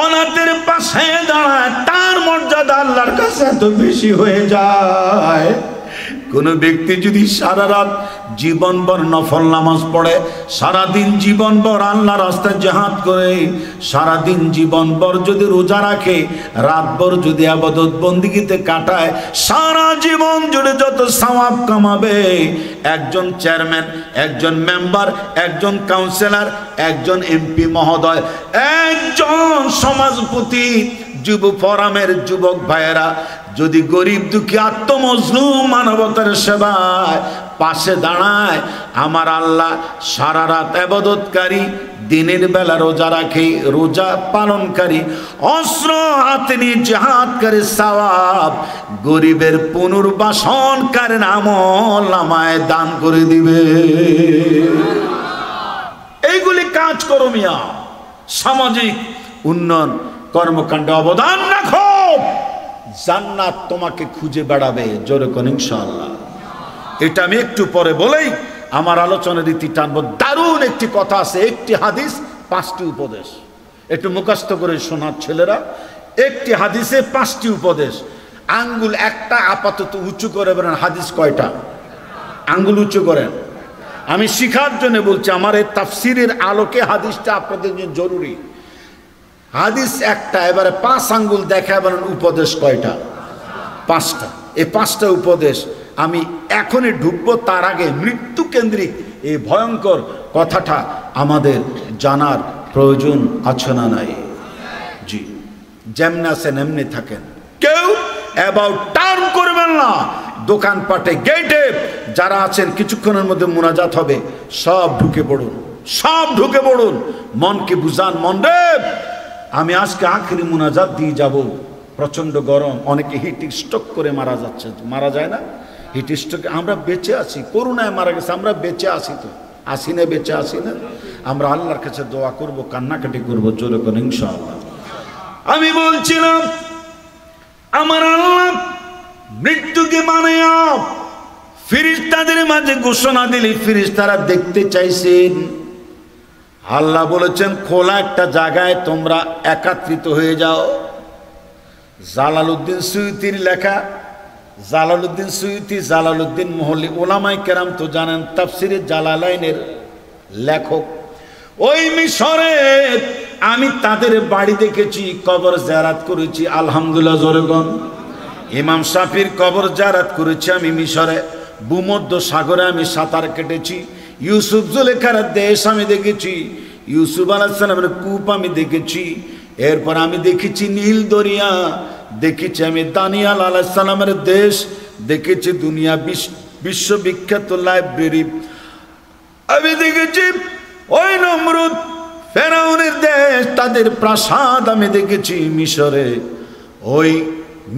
অনাথের পাশে দাঁড়ায়, তার মর্যাদা আল্লাহর কাছে এত বেশি হয়ে যায়। কোন ব্যক্তি যদি সারা রাত জীবনভর নফল নামাজ পড়ে, সারাদিন জীবনভর আল্লাহ রাস্তায় জিহাদ করে, সারাদিন জীবনভর যদি রোজা রাখে, রাতভর যদি ইবাদত বন্দেগীতে কাটায়, সারা জীবন জুড়ে যত সওয়াব কামাবে, একজন চেয়ারম্যান, একজন মেম্বার, একজন কাউন্সিলর, একজন এমপি মহোদয়, একজন সমাজপতি, যুব ফোরামের যুবক ভাইয়েরা যদি গরিব দুঃখী আত্মমজলুম মানবতার সেবায় পাশে দাঁড়ায়, আমার আল্লাহ সারা রাত ইবাদতকারী, দিনের বেলা রোজা রাখে, রোজা পালনকারী, অস্ত্র হাতে নিয়ে জিহাদকারী সওয়াব গরিবের পুনর্বাসনকারীর আমল নামায় দান করে দিবে। এইগুলি কাজ করো মিয়া, সামাজিক উন্নয়ন কর্মকাণ্ডে অবদান রাখো, জান্নাত তোমাকে খুঁজে বেড়াবে। জোরে কোন ইনশাআল্লাহ। এটা আমি একটু পরে বলেই আমার আলোচনার রীতি টানবো। দারুণ একটি কথা আছে, একটি হাদিস 5টি উপদেশ, একটু মুখস্থ করে শোনার ছেলেরা। একটি হাদিসে 5টি উপদেশ। আঙ্গুল একটা আপাতত উঁচু করে বলেন, হাদিস কয়টা? আঙ্গুল উঁচু করেন। আমি শিখার জন্য বলছি, আমার এই তাফসিরের আলোকে হাদিসটা আপনাদের জন্য জরুরি। হাদিস একটা, এবারে 5 আঙ্গুল দেখা বলেন উপদেশ কয়টা? 5টা। এই 5টা উপদেশ আমি এখনই ঢুকবো, তার আগে মৃত্যু কেন্দ্রিক এই ভয়ঙ্কর কথাটা আমাদের জানার প্রয়োজন আছে না নাই? জি, যেমন আছেন এমনি থাকেন, কেউ অ্যাবাউট টার্ন করবেন না। দোকানপাটে, গেটে যারা আছেন, কিছুক্ষণের মধ্যে মুনাজাত হবে, সব ঢুকে পড়ুন, সব ঢুকে পড়ুন। মনকে বুঝান, মন রে আমি আজকে আখেরি মুনাজাত দিয়ে যাব। প্রচন্ড গরম, অনেকে হিট স্ট্রোক করে মারা যাচ্ছে, মারা যায় না হিট স্ট্রোকে? আমরা বেঁচে আছি, করোনায় মারা গেছে, আমরা বেঁচে আছি তো, আসি না? বেঁচে আসি না? আমরা আল্লাহর কাছে দোয়া করব, কান্নাকাটি করবো, জোরে করে ইনশাআল্লাহ। আমি বলছিলাম, আমার আল্লাহ মৃত্যুকে বানায়া ফেরেশতাদের মাঝে ঘোষণা দিলে ফেরেশতারা দেখতে চাইছেন। আল্লাহ বলেছেন, খোলা একটা জায়গায় তোমরা একত্রিত হয়ে যাও। জালালউদ্দিন সুয়ুতির লেখা, জালালউদ্দিন সুয়ুতি, জালালউদ্দিন মহল্লি, ওলামায়ে কেরাম তো জানেন, তাফসিরে জালালাইনের লেখক। ওই মিশরে আমি তাদের বাড়ি দেখেছি, কবর জিয়ারত করেছি, আলহামদুলিল্লাহ জোরেগণ। ইমাম শাফির কবর জিয়ারত করেছি আমি মিশরে। ভূমধ্য সাগরে আমি সাঁতার কেটেছি। ইউসুফ জুলেখার দেশ আমি দেখেছি, ইউসুফ আলাইহিস সালামের কূপ আমি দেখেছি। এরপর আমি দেখেছি নীল দরিয়া, দেখেছি আমি দানিয়াল আলাইহিস সালামের দেশ, দেখেছি দুনিয়া বিশ্ববিখ্যাত লাইব্রেরি, আমি দেখেছি ওই নমরুদ ফেরাউনের দেশ, তাদের প্রাসাদ আমি দেখেছি মিশরে। ওই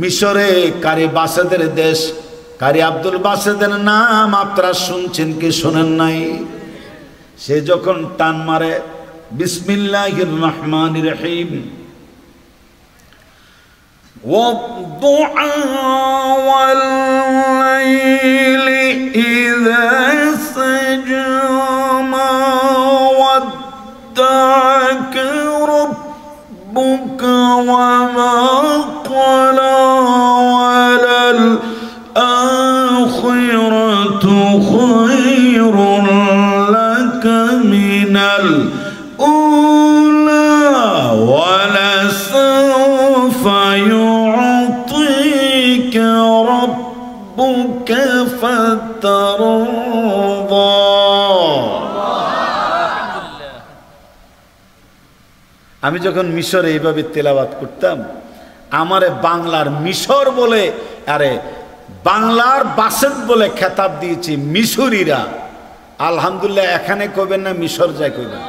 মিশরে কারি বাসেদের দেশ, কারি আব্দুল বাসেদের নাম আপনারা শুনছেন কি শোনেন নাই? সে যখন টান মারে বিসমিল্লাহির রহমানির রহিম, ওয়াদ-দুআ ওয়াল-লাইলি ইযা সাজা মা ওয়াদ্দা'কা রাব্বুকা ওয়া মা ক্বালা ওয়ালাল আখিরাতু খায়রুন লাকা মিনাল উলা ওয়ালাসাওফা ইউ'তিকা রাব্বুকা ফাতারদা। আমি যখন মিশরে এইভাবে তেলাওয়াত করতাম, আমারে বাংলার মিশর বলে, আরে বাংলার বাসেদ বলে খেতাব দিয়েছি মিশরীরা। আলহামদুলিল্লাহ, এখানে কইবেন না, মিশর যায় কইবেন।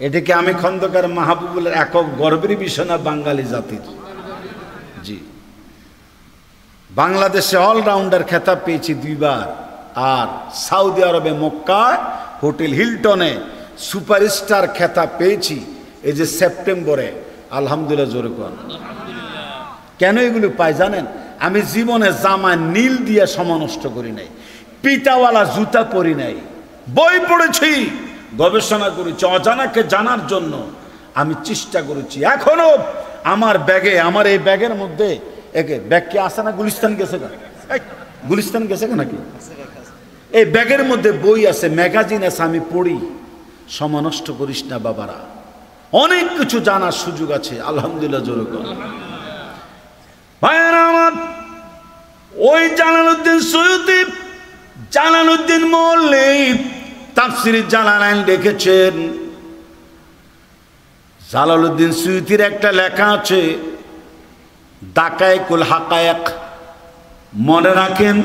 এটাকে আমি খন্দকার মাহবুবুলের একক গর্বের বিষয় না বাঙালি জাতির? জি, বাংলাদেশে অলরাউন্ডার খেতাব পেয়েছি 2 বার, আর সৌদি আরবে মক্কায় হোটেল হিলটনে সুপারস্টার খেতাব পেয়েছি এই যে সেপ্টেম্বরে। আলহামদুলিল্লাহ জোরে কোন। কেন এগুলো পাই জানেন? আমি জীবনে জামা নীল দিয়ে সময় নষ্ট করি নাই, পিতাওয়ালা জুতা পরি নাই, বই পড়েছি, গবেষণা করেছি, অজানাকে জানার জন্য আমি চেষ্টা করেছি। এখনো আমার ব্যাগে, আমার এই ব্যাগের মধ্যে ব্যাগ কি আছে না? গুলিস্তান গেছে না? গুলিস্তান গেছে নাকি? এই ব্যাগের মধ্যে বই আছে, ম্যাগাজিন আছে, আমি পড়ি। সময় নষ্ট করিস না বাবারা, অনেক কিছু জানার সুযোগ আছে। আলহামদুলিল্লাহ জোরে কর। ভাইয়েরা আমার, ওই জালালউদ্দিন সৈয়দী, জালালউদ্দিন মল্লিক তাফসিরে জালালাইন লিখেছেন। জালালউদ্দিন সৈয়দীর একটা লেখা আছে দাকায়েকুল হাকায়েক, মনে রাখেন,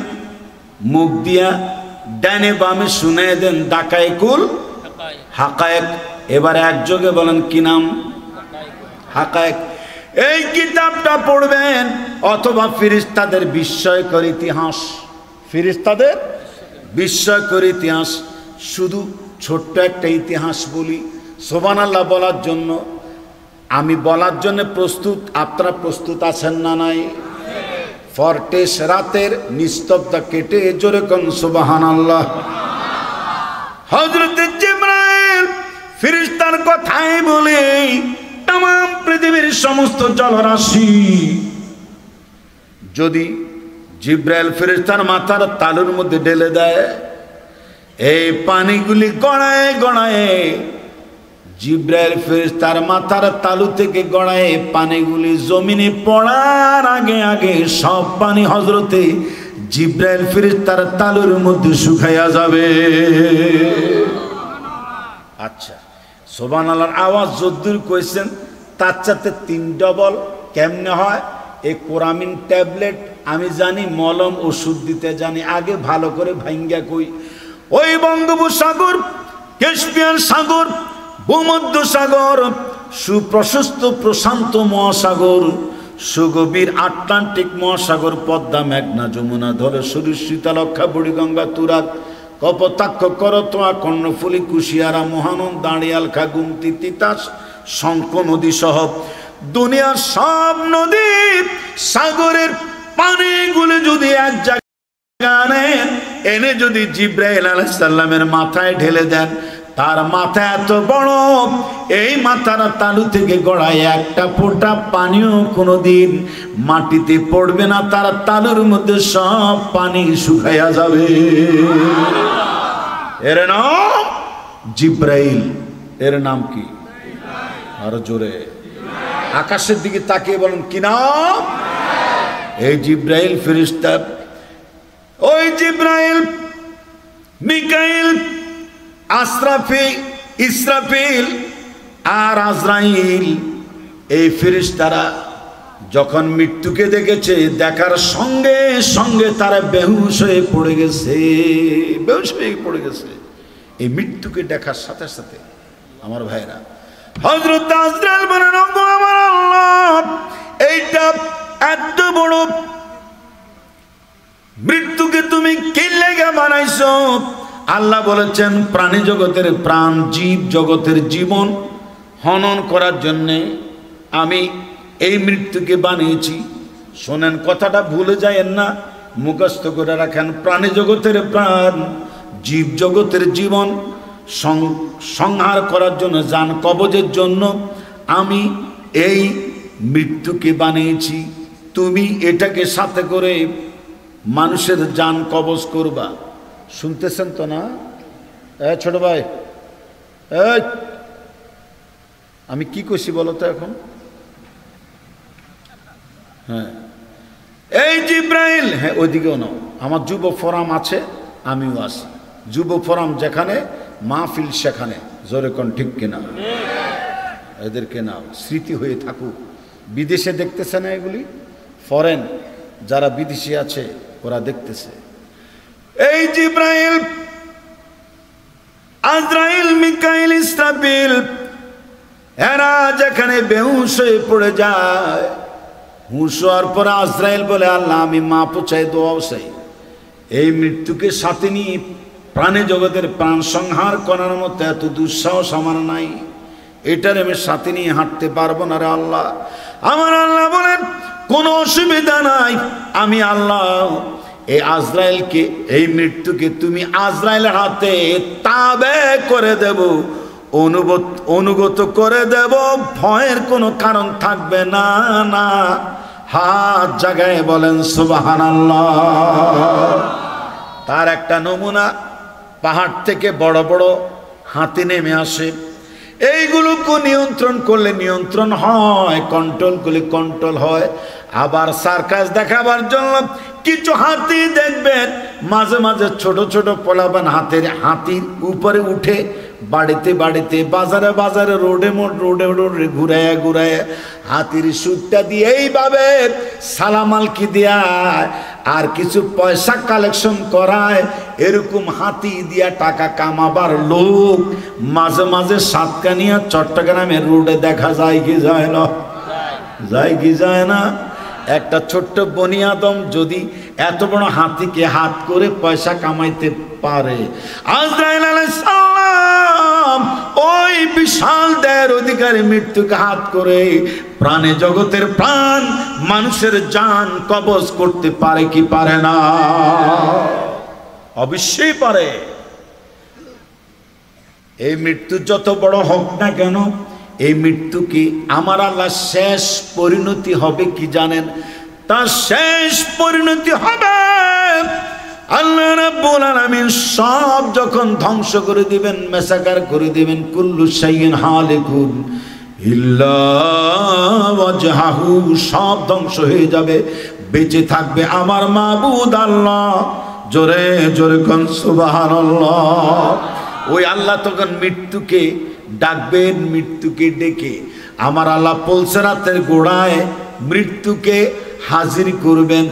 মুখ দিয়া ডানে বামে শুনে দেন দাকায়েকুল হাকায়েক। এবার একযোগে বলেন কি নাম? হাকায়েক। এই কিতাবটা পড়বেন, অথবা ফেরেশতাদের বিস্ময়কর ইতিহাস, ফেরেশতাদের বিস্ময়কর ইতিহাস। শুধু ছোট্ট একটা ইতিহাস বলি সুবহানাল্লাহ বলার জন্য। আমি বলার জন্য প্রস্তুত, আপনারা প্রস্তুত আছেন না নাই? ফরটেস রাতের নিস্তব্ধতা কেটে জোরে কোন সুবহানাল্লাহ। হযরত জিবরাইল ফেরেশতার কথাই বলে তাম পৃথিবীর সমস্ত জলরাশি যদি জিবরাইল ফেরেশতার মাথার তালুর মধ্যে ঢেলে দেয়, এই পানিগুলি গড়ায় গড়ায় জিবরাইল ফেরেশতার মাথার তালু থেকে গড়ায় পানিগুলি জমিনে পড়ার আগে আগে সব পানি হযরতে জিবরাইল ফেরেশতার তালুর মধ্যে শুকাইয়া যাবে। আচ্ছা, সুবহানাল্লাহর আওয়াজ যদ্দূর কইছেন তার চাইতে 3 ডবল কেমনে হয়? এই কোরামিন ট্যাবলেট আমি জানি, মলম ওষুধ দিতে জানি, আগে ভালো করে ভাঙ্গা কই। ওই বঙ্গোপসাগর, ক্যাস্পিয়ান সাগর, ভূমধ্য সাগর, সুপ্রশস্ত প্রশান্ত মহাসাগর, সুগভীর আটলান্টিক মহাসাগর, পদ্মা, মেঘনা, যমুনা, ধলেশ্বরী, শীতলক্ষা, বুড়িগঙ্গা, তুরাগ, কপোতাক্ষ, করতোয়া, কর্ণফুলী, কুশিয়ারা, মহানন্দ, দাঁড়িয়ালখা, গুমতি, তিতাস, শঙ্খ নদী সহ দুনিয়ার সব নদী সাগরের পানিগুলো যদি এক জায়গায় এনে যদি জিবরাইল আলাইহিস সালামের মাথায় ঢেলে দেন, তার মাথা এত বড়, এই মাথার তালু থেকে গড়ায় একটা ফোঁটা পানিও কোনোদিন মাটিতে পড়বে না, তার তালুর মধ্যে সব পানি শুকাইয়া যাবে। এর নাম জিবরাইল। এর নাম কি? আরো জোরে আকাশের দিকে তাকিয়ে বলেন কি নাম? এই জিবরাইল ফেরেশতা। ওই জিবরাইল, মিকাইল, আসরাফিল, ইসরাফিল আর আজরাইল, এই ফেরেশতারা যখন মৃত্যুকে দেখেছে, দেখার সঙ্গে সঙ্গে তারা বেহুশ হয়ে পড়ে গেছে, বেহুশ হয়ে পড়ে গেছে এই মৃত্যুকে দেখার সাথে সাথে। আমার ভাইরা, হযরত আজরাইল বলেন, ওগো আমার আল্লাহ, এইটা এত বড় মৃত্যুকে তুমি কি লেগে বানাইছো? আল্লাহ বলেছেন, প্রাণী জগতের প্রাণ, জীব জগতের জীবন হনন করার জন্যে আমি এই মৃত্যুকে বানিয়েছি। শোনেন, কথাটা ভুলে যায়েন না, মুখস্থ করে রাখেন। প্রাণী জগতের প্রাণ, জীব জগতের জীবন সংহার করার জন্য, জান কবজের জন্য আমি এই মৃত্যুকে বানিয়েছি। তুমি এটাকে সাথে করে মানুষের জান কবজ করবা। শুনতেছেন তো না? ছোট ভাই, আমি কি কইছি বলো তো এখন? হ্যাঁ, এই জিবরাইল, হ্যাঁ ওইদিকেও নাও, আমার যুব ফোরাম আছে, আমিও আছি। যুব ফোরাম যেখানে, মাহফিল সেখানে। জোরে কোন ঠিক কিনা? এদেরকে নাও, স্মৃতি হয়ে থাকুক। বিদেশে দেখতেছে না এগুলি? ফরেন যারা বিদেশে আছে ওরা দেখতেছে। এই জিবরাইল, আজরাইল, মিকাইল, ইসরাফিল এরা যেখানে বেহুশ হয়ে পড়ে যায়, হুঁশ হওয়ার পরে আজরাইল বলে, আল্লাহ আমি মাপ চাই, দোয়াও চাই, এই মৃত্যুকে সাথে নিয়ে প্রাণী জগতের প্রাণ সংহার করার মতো এত দুঃসাহস আমার নাই, এটার আমি সাথে নিয়ে হাঁটতে পারবো না রে আল্লাহ। আমার আল্লাহ বলেন, কোনো অসুবিধা নাই, আমি আল্লাহ এই আজরাইলকে, এই মৃত্যুকে তুমি আজরাইলের হাতে তাবে করে দেব, অনুগত করে দেব, ভয়ের কোনো কারণ থাকবে না। না, হাত জাগায় বলেন সুবহানাল্লাহ। তার একটা নমুনা, পাহাড় থেকে বড় বড় হাতি নেমে আসে, এইগুলোকে নিয়ন্ত্রণ করলে নিয়ন্ত্রণ হয়, কন্ট্রোল করলে কন্ট্রোল হয়। আবার সার্কাস দেখাবার জন্য কিছু হাতি দেখবেন মাঝে মাঝে ছোট ছোট পোলাপান হাতির উপরে উঠে বাড়িতে বাড়িতে, বাজারে বাজারে, রোডে রোডে ঘুরায় ঘুরায় হাতির সুটটা দিয়ে এইভাবে সালামালকি দেয় আর কিছু পয়সা কালেকশন করায়। এরকম হাতি দিয়া টাকা কামাবার লোক মাঝে মাঝে সাতকানিয়া চট্টগ্রামের রোডে দেখা যায় কি যায় না? যায় কি যায় না? একটা ছোট্ট বনিয়াদম যদি এত বড় হাতিকে হাত করে পয়সা কামাইতে পারে, আজরাইল আলাইহিস সালাম ওই বিশাল দেহের অধিকারী মৃত্যুকে হাত করে প্রাণে জগতের প্রাণ মানুষের জান কবজ করতে পারে কি পারে না? অবশ্যই পারে। এই মৃত্যু যত বড় হোক না কেন, এই মৃত্যুকে আমার আল্লাহ শেষ পরিণতি হবে কি জানেন? তার শেষ পরিণতি হবে আল্লাহ রাব্বুল আলামিন সব যখন ধ্বংস করে দিবেন, মেসাকার করে দিবেন, কুল্লু শাইইন হালিকুন ইল্লা ওয়াজহাহু, সব ধ্বংস হয়ে যাবে, বেঁচে থাকবে আমার মাবুদ আল্লাহ। জোরে জোরে কোন সুবহানাল্লাহ। ওই আল্লাহ তখন মৃত্যুকে ডাকবেন, মৃত্যুকে ডেকে আমার আল্লাহ পুলসেরাতের গোড়ায় মৃত্যুকে হাজির করবেন।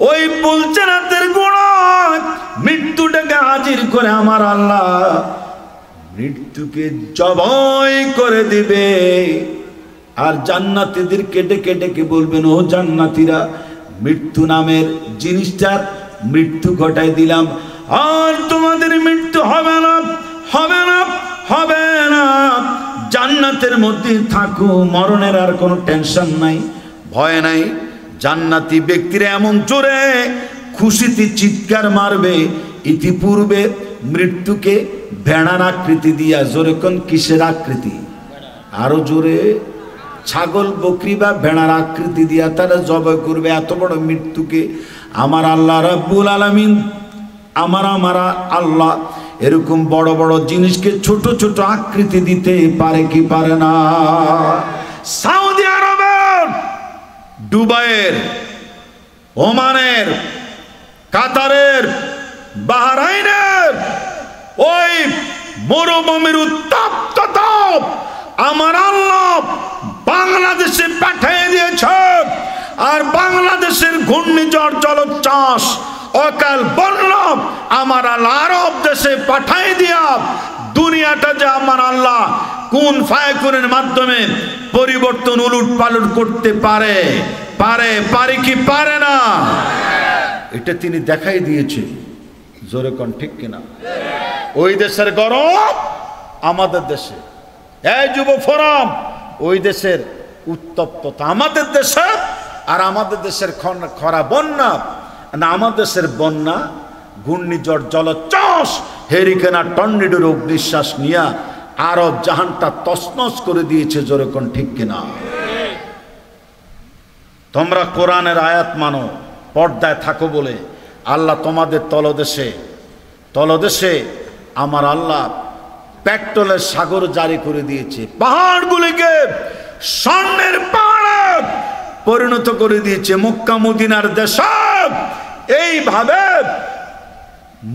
ওই পুলসেরাতের গোড়ায় মৃত্যুটাকে হাজির করে আমার আল্লাহ মৃত্যুকে জবাই করে দিবে। আর জান্নাতীদেরকে ডেকে ডেকে বলবেন, ও জান্নাতীরা, মৃত্যু নামের জিনিসটার মৃত্যু ঘটাই দিলাম, আর তোমাদের মৃত্যু হবে না, হবে না, হবে না। জান্নাতের মধ্যে থাকো, মরণের আর কোনো টেনশন নাই, ভয় নাই। জান্নাতি ব্যক্তিরা এমন জোরে খুশিতে চিৎকার মারবে, ইতিপূর্বে মৃত্যুকে ভেড়ার আকৃতি দিয়া, জোরে কোন কিসের আকৃতি? আরো জোরে, ছাগল বকরি বা ভেড়ার আকৃতি দিয়া তারা জবাই করবে। এত বড় মৃত্যুকে আমার আল্লাহ রাব্বুল আলামিন, আমার আল্লাহ এরকম বড় বড় জিনিসকে ছোট ছোট আকৃতি দিতে পারে কি পারে না? সৌদি আরবের, দুবাইয়ের, ওমানের, কাতারের, বাহরাইনের ওই মরুভূমির উত্তপ্ত তাপ আমার আল্লাহ বাংলাদেশে পাঠিয়ে দিয়েছে। আর বাংলাদেশের ঘূর্ণিঝড় জলোচ্ছ্বাস, অকাল বন্যা আমার আল্লাহ আরব দেশে পাঠাই দিয়া দুনিয়াটা যে আমার আল্লাহ কোন ফায়াকুনের মাধ্যমে পরিবর্তন উলুট পালট করতে পারে, পারে পারে কি পারে না? এটা তিনি দেখাই দিয়েছে। জোরে কোন ঠিক কিনা? ওই দেশের গরম আমাদের দেশে, এই যুব ফোরাম, ওই দেশের উত্তপ্ততা আমাদের দেশে, আর আমাদের দেশের খরা বন্যা না, আমাদের দেশের বন্যা, ঘূর্ণিঝড় জলোচ্ছ্বাস, হেরিকেন আর টর্নেডোর অগ্নিশ্বাস নিয়ে আরব জাহানটা তছনছ করে দিয়েছে। জোরে কোন ঠিক কিনা? তোমরা কোরআনের আয়াত মানো, পর্দায় থাকো বলে আল্লাহ তোমাদের তলদেশে আমার আল্লাহ পেট্রোলের সাগর জারি করে দিয়েছে। পাহাড়গুলিকে স্বর্ণের পাহাড়ে পরিণত করে দিয়েছে। মক্কা মদিনার দেশে এইভাবে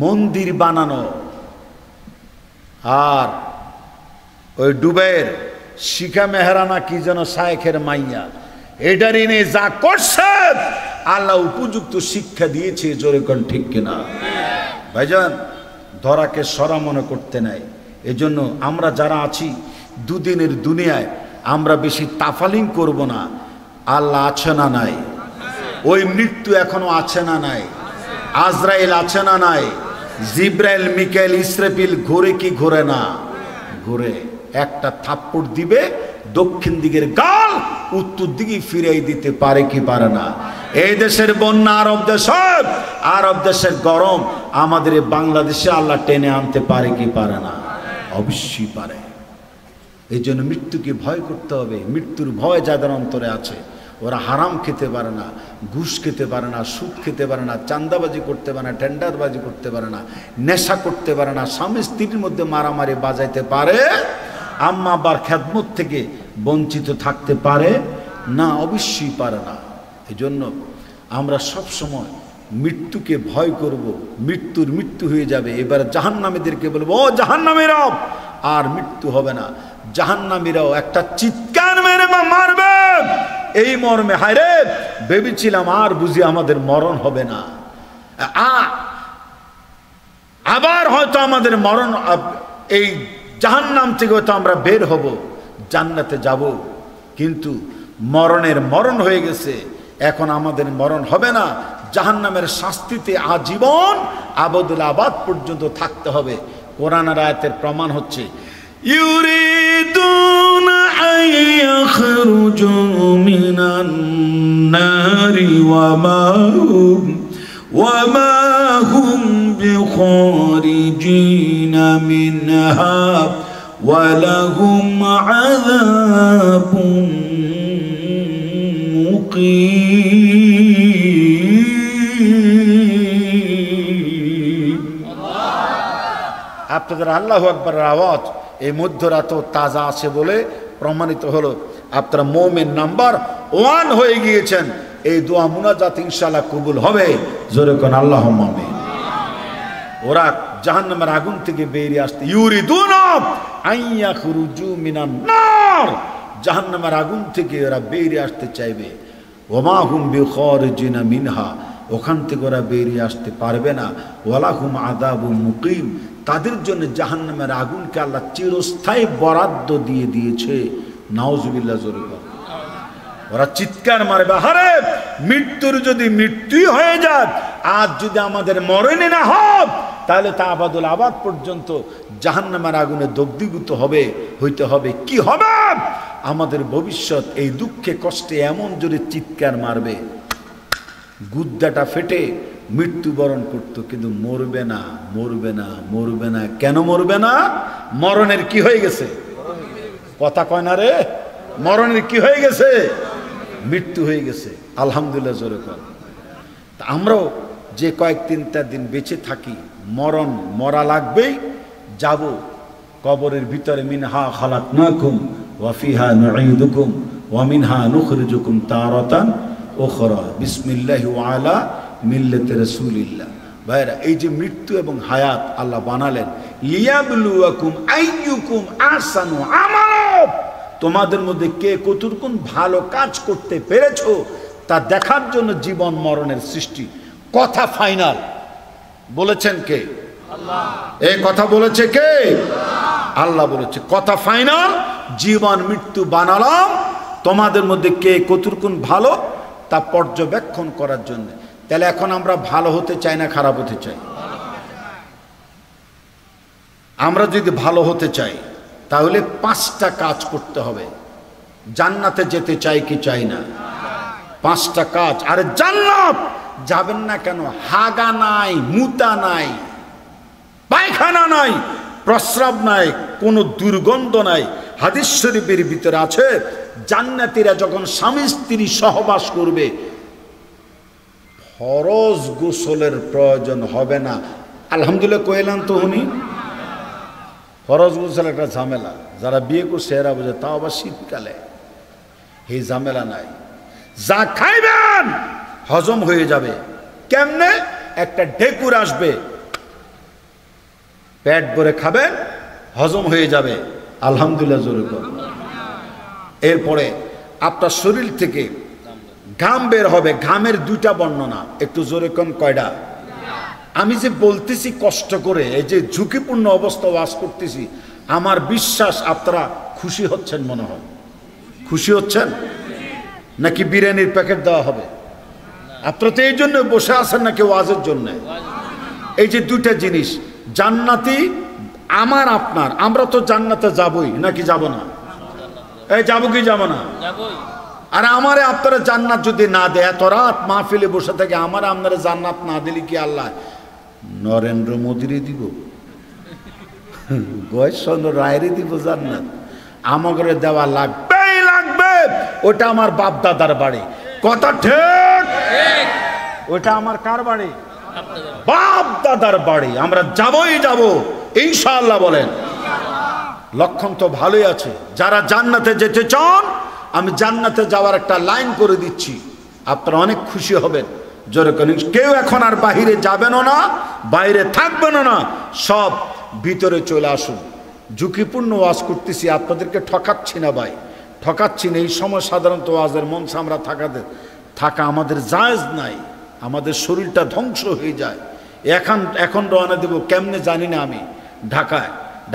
মন্দির বানানো। আর ওই ডুবের শিখা মেহরানা কি যেন শায়েখের মাইয়া, এটার এনে যা করছে আল্লাহ উপযুক্ত শিক্ষা দিয়েছে। জোরে কোন ঠিক কিনা? ভাইজান, ধরাকে সরা মনে করতে নাই। এজন্য আমরা যারা আছি দুদিনের দুনিয়ায় আমরা বেশি তাফালিং করব না। আল্লাহ আছে না নাই? ওই মৃত্যু এখনো আছে না নাই? আজরাইল আছে না নাই? জিব্রাইল, মিকাইল, ইসরাফিল ঘুরে কি ঘুরে না? ঘুরে। একটা থাপ্পড় দিবে, দক্ষিণ দিকের গাল উত্তর দিকে ফিরিয়ে দিতে পারে কি পারে না? এই দেশের বন্যা আরব দেশের গরম আমাদের বাংলাদেশে আল্লাহ টেনে আনতে পারে কি পারে না? অবশ্যই পারে। এই জন্য মৃত্যুকে ভয় করতে হবে। মৃত্যুর ভয় যাদের অন্তরে আছে, ওরা হারাম খেতে পারে না, ঘুষ খেতে পারে না, সুদ খেতে পারে না, চাঁদাবাজি করতে পারে না, টেন্ডারবাজি করতে পারে না, নেশা করতে পারে না, স্বামী স্ত্রীর মধ্যে মারামারি বাজাইতে পারে, আম্মা আব্বার খেদমত থেকে বঞ্চিত থাকতে পারে না, অবশ্যই পারে না। এই জন্য আমরা সবসময় মৃত্যুকে ভয় করব। মৃত্যু হয়ে যাবে। এবার জাহান্নামীদেরকে বলবো, ও জাহান্নামীরাও, আর মৃত্যু হবে না। জাহান্নামীরাও একটা চিৎকার মেরে মারবে এই মর্মে, হায় রে ভেবেছিলাম আর বুঝি আমাদের মরণ হবে না, আবার হয়তো আমাদের মরণ, এই জাহান্নাম থেকে হয়তো আমরা বের হব, জান্নাতে যাব, কিন্তু মরণ হয়ে গেছে, এখন আমাদের মরণ হবে না। জাহান্নামের শাস্তিতে আজীবন আবদুল আবাদ পর্যন্ত থাকতে হবে। কোরআনের আয়াতের প্রমাণ হচ্ছে ইউরিদুনা আইয়াখরুজু মিনান নারি ওয়া মা হুম বিখারিজিনা মিনহা ওয়া লাহুম আযাবুন মুকিম। আপনাদের আল্লাহু আকবারের আওয়াজ এই মধ্যরাত তাজা আছে বলে প্রমাণিত হলো। আপনারা মুমিন নাম্বার 1 হয়ে গিয়েছেন। এই দোয়া মুনাজাত ইনশাআল্লাহ কবুল হবে। জোরে কোন আল্লাহুম্মা আমিন। ওরা জাহান্নামের আগুন থেকে বেরিয়ে আসতে, ইউরিদুনা আইয়াখরুজু মিনান নার, জাহান্নামের আগুন থেকে ওরা বেরিয়ে আসতে চাইবে। ওমা হুম বিখারিজিনা মিনহা, ওখান থেকে ওরা বেরিয়ে আসতে পারবে না। ওয়ালাহুম আযাবুম মুকিম, তাদের জন্য জাহান্নামের আগুনকে আল্লাহ চিরস্থায়ী বরাদ্দ দিয়ে দিয়েছে। নাউজুবিল্লাহ। জোরে বল। ওরা চিৎকার মারবে, আরে মৃত্যুর যদি মৃত্যুই হয়ে যায়, আজ যদি আমাদের মরণে না হয়, তাহলে তা আবাদুল আবাদ পর্যন্ত জাহান্নামের আগুনে দগ্ধীভূত হইতে হবে। কি হবে আমাদের ভবিষ্যৎ? এই দুঃখে কষ্টে এমন জোরে চিৎকার মারবে, গুদ্দাটা ফেটে মৃত্যুবরণ করতো, কিন্তু মরবে না। কেন মরবে না? মরণের কি হয়ে গেছে? কথা কয় না রে, মরণের কি হয়ে গেছে? মৃত্যু হয়ে গেছে। আলহামদুলিল্লাহ। জোরে কর। তা আমরাও যে কয়েক তিনটা দিন বেঁচে থাকি, মরা লাগবেই, যাব কবরের ভিতরে। মিনহা খালাকনাকুম ওয়া ফিহা নুঈদুকুম ওয়া মিনহা নুখরিজুকুম তারাতান উখরা বিসমিল্লাহি ওয়া আলা মিল্লাতি রাসূলিল্লাহ। ভাইরা, এই যে মৃত্যু এবং হায়াত আল্লাহ বানালেন, লিয়াবলুয়াকুম আইয়ুকুম আহসানু আমালা, তোমাদের মধ্যে কে কতটুকুন ভালো কাজ করতে পেরেছো তা দেখার জন্য জীবন মরণের সৃষ্টি। কথা ফাইনাল বলেছেন কে? আল্লাহ। এই কথা বলেছে কে? আল্লাহ বলেছে। কথা ফাইনাল, জীবন মৃত্যু বানালাম তোমাদের মধ্যে কে কতটুকুন ভালো তা পর্যবেক্ষণ করার জন্য। তাহলে এখন আমরা ভালো হতে চাই না খারাপ হতে চাই? আমরা যদি ভালো হতে চাই তাহলে 5টা কাজ করতে হবে। জান্নাতে যেতে চাই কি চাই না? 5টা কাজ। আরে জান্নাত যাবেন না কেন? হাগা নাই, মুতা নাই, পায়খানা নাই, প্রস্রাব নাই, কোনো দুর্গন্ধ নাই। হাদিস শরীফের ভিতরে আছে, জান্নাতীরা যখন স্বামী স্ত্রী সহবাস করবে, ফরজ গোসলের প্রয়োজন হবে না। আলহামদুলিল্লাহ কইলাম তো উনি। ফরজ গোসল একটা ঝামেলা, যারা বিয়ে করছে এরা বোঝে, তাও আবার শীতকালে। এই ঝামেলা নাই। যা খাইবেন হজম হয়ে যাবে। কেমনে? একটা ঢেকুর আসবে, পেট ভরে খাবেন, হজম হয়ে যাবে। আলহামদুলিল্লাহ। জোরে কর। এরপরে আপনার শরীর থেকে ঘাম বের হবে। ঘামের 2টা বর্ণনা, একটু জোরে কোন কয়টা? আমি যে বলতেছি কষ্ট করে, এই যে ঝুঁকিপূর্ণ অবস্থা ওয়াজ করতেছি, আমার বিশ্বাস আপনারা খুশি হচ্ছেন। মনে হয় খুশি হচ্ছেন নাকি বিরিয়ানির প্যাকেট দেওয়া হবে? আপনারা তো এই জন্য বসে আছেন নাকি ওয়াজের জন্য? এই যে 2টা জিনিস, জান্নাতি আমার আপনার, আমরা তো জান্নাতে যাবই নাকি যাব না? এই যাবো কি যাবো না? আর আমারে আপনারা জান্নাত যদি না দেয়, এত রাত মাহফিলে বসে থেকে আমারে আপনারা জান্নাত না দিলে কি আল্লাহ নরেন্দ্র মোদীরে দিব, গয়েশচন্দ্র রায়েরই দিব জান্নাত? আমাকে দেওয়া লাগবেই লাগবে। ওটা আমার বাপ দাদার বাড়ি, কথা ঠিক? ওটা আমার কার বাড়ি? বাপ দাদার বাড়ি। আমরা যাবই যাব ইনশাআল্লাহ। বলেন লক্ষণ তো ভালোই আছে। যারা জান্নাতে যেতে চান, আমি জান্নাতে যাওয়ার একটা লাইন করে দিচ্ছি, আপনারা অনেক খুশি হবেন। জোরে করে কেউ এখন আর বাহিরে যাবেনও না, বাইরে থাকবেনও না, সব ভিতরে চলে আসুন। ঝুঁকিপূর্ণ ওয়াজ করতেছি, আপনাদেরকে ঠকাচ্ছি না ভাই, ঠকাচ্ছি না। এই সময় সাধারণত ওয়াজের মঞ্চে আমরা থাকা আমাদের জায়েজ নাই, আমাদের শরীরটা ধ্বংস হয়ে যায়। এখন রওনা দেব কেমনে জানি না। আমি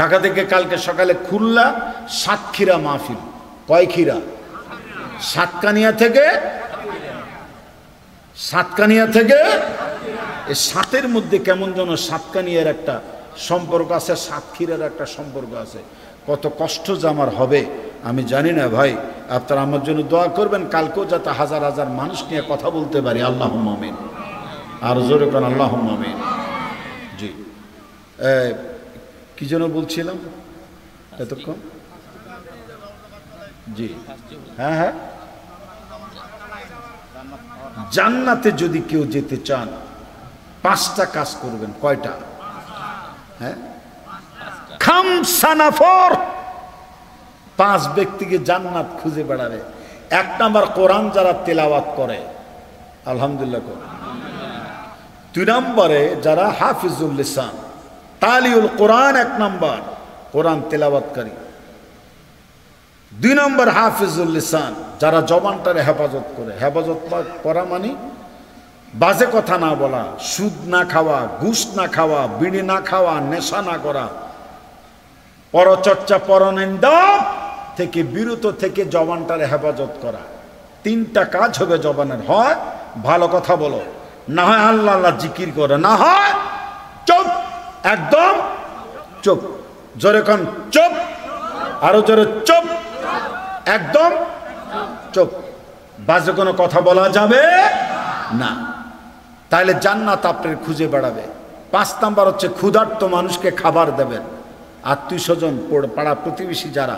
ঢাকা থেকে কালকে সকালে খুলনা সাতক্ষীরা মাহফিল। কয় ক্ষীরা? সাতকানিয়া থেকে এই সাতের মধ্যে কেমন যেন সাতকানিয়ার একটা সম্পর্ক আছে, সাতক্ষীরার একটা সম্পর্ক আছে। কত কষ্ট যে আমার হবে আমি জানি না ভাই, আপনারা আমার জন্য দোয়া করবেন। কালকেও যাতে হাজার হাজার মানুষ নিয়ে কথা বলতে পারি। আল্লাহুম্মা আমিন। আর জোরে কোন আল্লাহুম্মা আমিন। জি, কি যেন বলছিলাম এতক্ষণ? জি হ্যাঁ, জান্নাতে যদি কেউ যেতে চান 5টা কাজ করবেন। কয়টা? হ্যাঁ, খামসা নফর, 5 ব্যক্তিকে জান্নাত খুঁজে বেড়াবে। 1 নাম্বার কোরআন যারা তেলাওয়াত করে, আলহামদুলিল্লাহ করে। 2 নম্বরে যারা হাফিজুল লিসান, তালিউল কোরআন 1 নম্বর কোরআন তেলাওয়াতকারী। 2 নম্বর হাফিজুল লিসান, যারা জবানটারে হেফাজত করে। হেফাজত করা মানে বাজে কথা না বলা, সুদ না খাওয়া, ঘুষ না খাওয়া, বিড়ি না খাওয়া, নেশা না করা, পরচর্চা পরনিন্দা থেকে বিরত থেকে জবানটারে হেফাজত করা। 3টা কাজ হবে জবানের। হয় ভালো কথা বলো, না হয় আল্লাহ আল্লাহ জিকির করো, না হয় চুপ, একদম চুপ। জোরে কোন চুপ, আরো জোরে চুপ, একদম চুপ। বাজে কোনো কথা বলা যাবে না, তাইলে জান্নাত আপনার খুঁজে বেড়াবে। 5 নাম্বার হচ্ছে ক্ষুধার্ত মানুষকে খাবার দেবেন। আত্মীয় স্বজন, পাড়া প্রতিবেশী যারা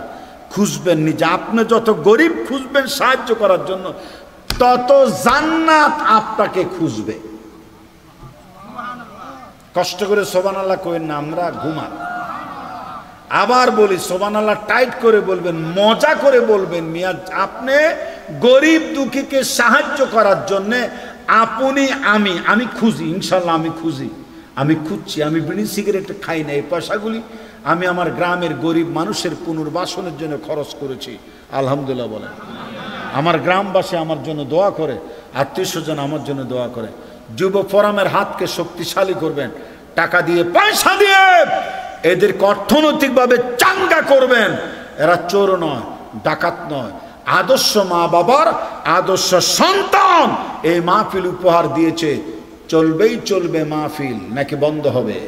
খুঁজবেন, নিজে আপনি যত গরিব খুঁজবেন সাহায্য করার জন্য, তত জান্নাত আপনাকে খুঁজবে। কষ্ট করে সুবহানাল্লাহ কইেন না, আমরা ঘুমা। আবার বলি সুবহানাল্লাহ টাইট করে বলবেন, মজা করে বলবেন। মিয়া আপনি গরিব দুঃখীকে সাহায্য করার জন্য আপনি আমি খুঁজি, ইনশাল্লাহ আমি খুঁজছি। আমি বিড়ি সিগারেট খাই না, এই পয়সাগুলি আমি আমার গ্রামের গরিব মানুষের পুনর্বাসনের জন্য খরচ করেছি। আলহামদুলিল্লাহ বলেন। আমার গ্রামবাসী আমার জন্য দোয়া করে, আত্মীয় স্বজন আমার জন্য দোয়া করে। যুব ফোরামের হাতকে শক্তিশালী করবেন, টাকা দিয়ে পয়সা দিয়ে এদেরকে অর্থনৈতিকভাবে চাঙ্গা করবেন। এরা চোর নয়, ডাকাত নয়, আদর্শ মা বাবার আদর্শ সন্তান। এই মাহফিল উপহার দিয়েছে। চলবেই চলবে মাহফিল, নাকি বন্ধ হবে?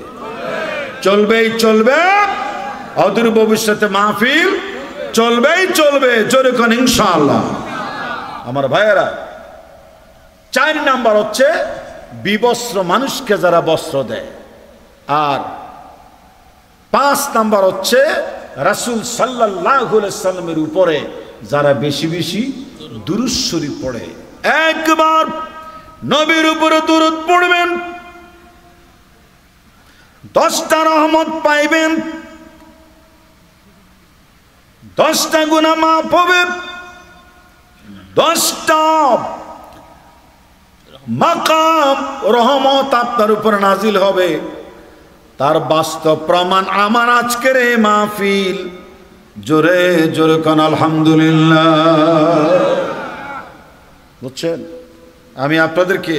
চলবেই চলবে, অদূর ভবিষ্যতে মাহফিল চলবেই চলবে। জোরে কোন ইনশাআল্লাহ। আমার ভাইয়েরা, 4 নাম্বার হচ্ছে বিবস্ত্র মানুষকে যারা বস্ত্র দেয়। আর 5 নাম্বার হচ্ছে রাসূল সাল্লাল্লাহু আলাইহি সাল্লামের উপরে যারা বেশি বেশি দুরূদ শরীফ পড়ে। একবার নবীর উপরে দুরূদ পড়বেন, 10টা রহমত পাইবেন, 10টা গুনাহ মাফ হবে, 10টা মাকাম রহমত আপনার উপর নাজিল হবে। তার বাস্তব প্রমাণ আমার আজকের এই মাহফিল। জোরে জোরে কোন আলহামদুলিল্লাহ। বুঝছেন? আমি আপনাদেরকে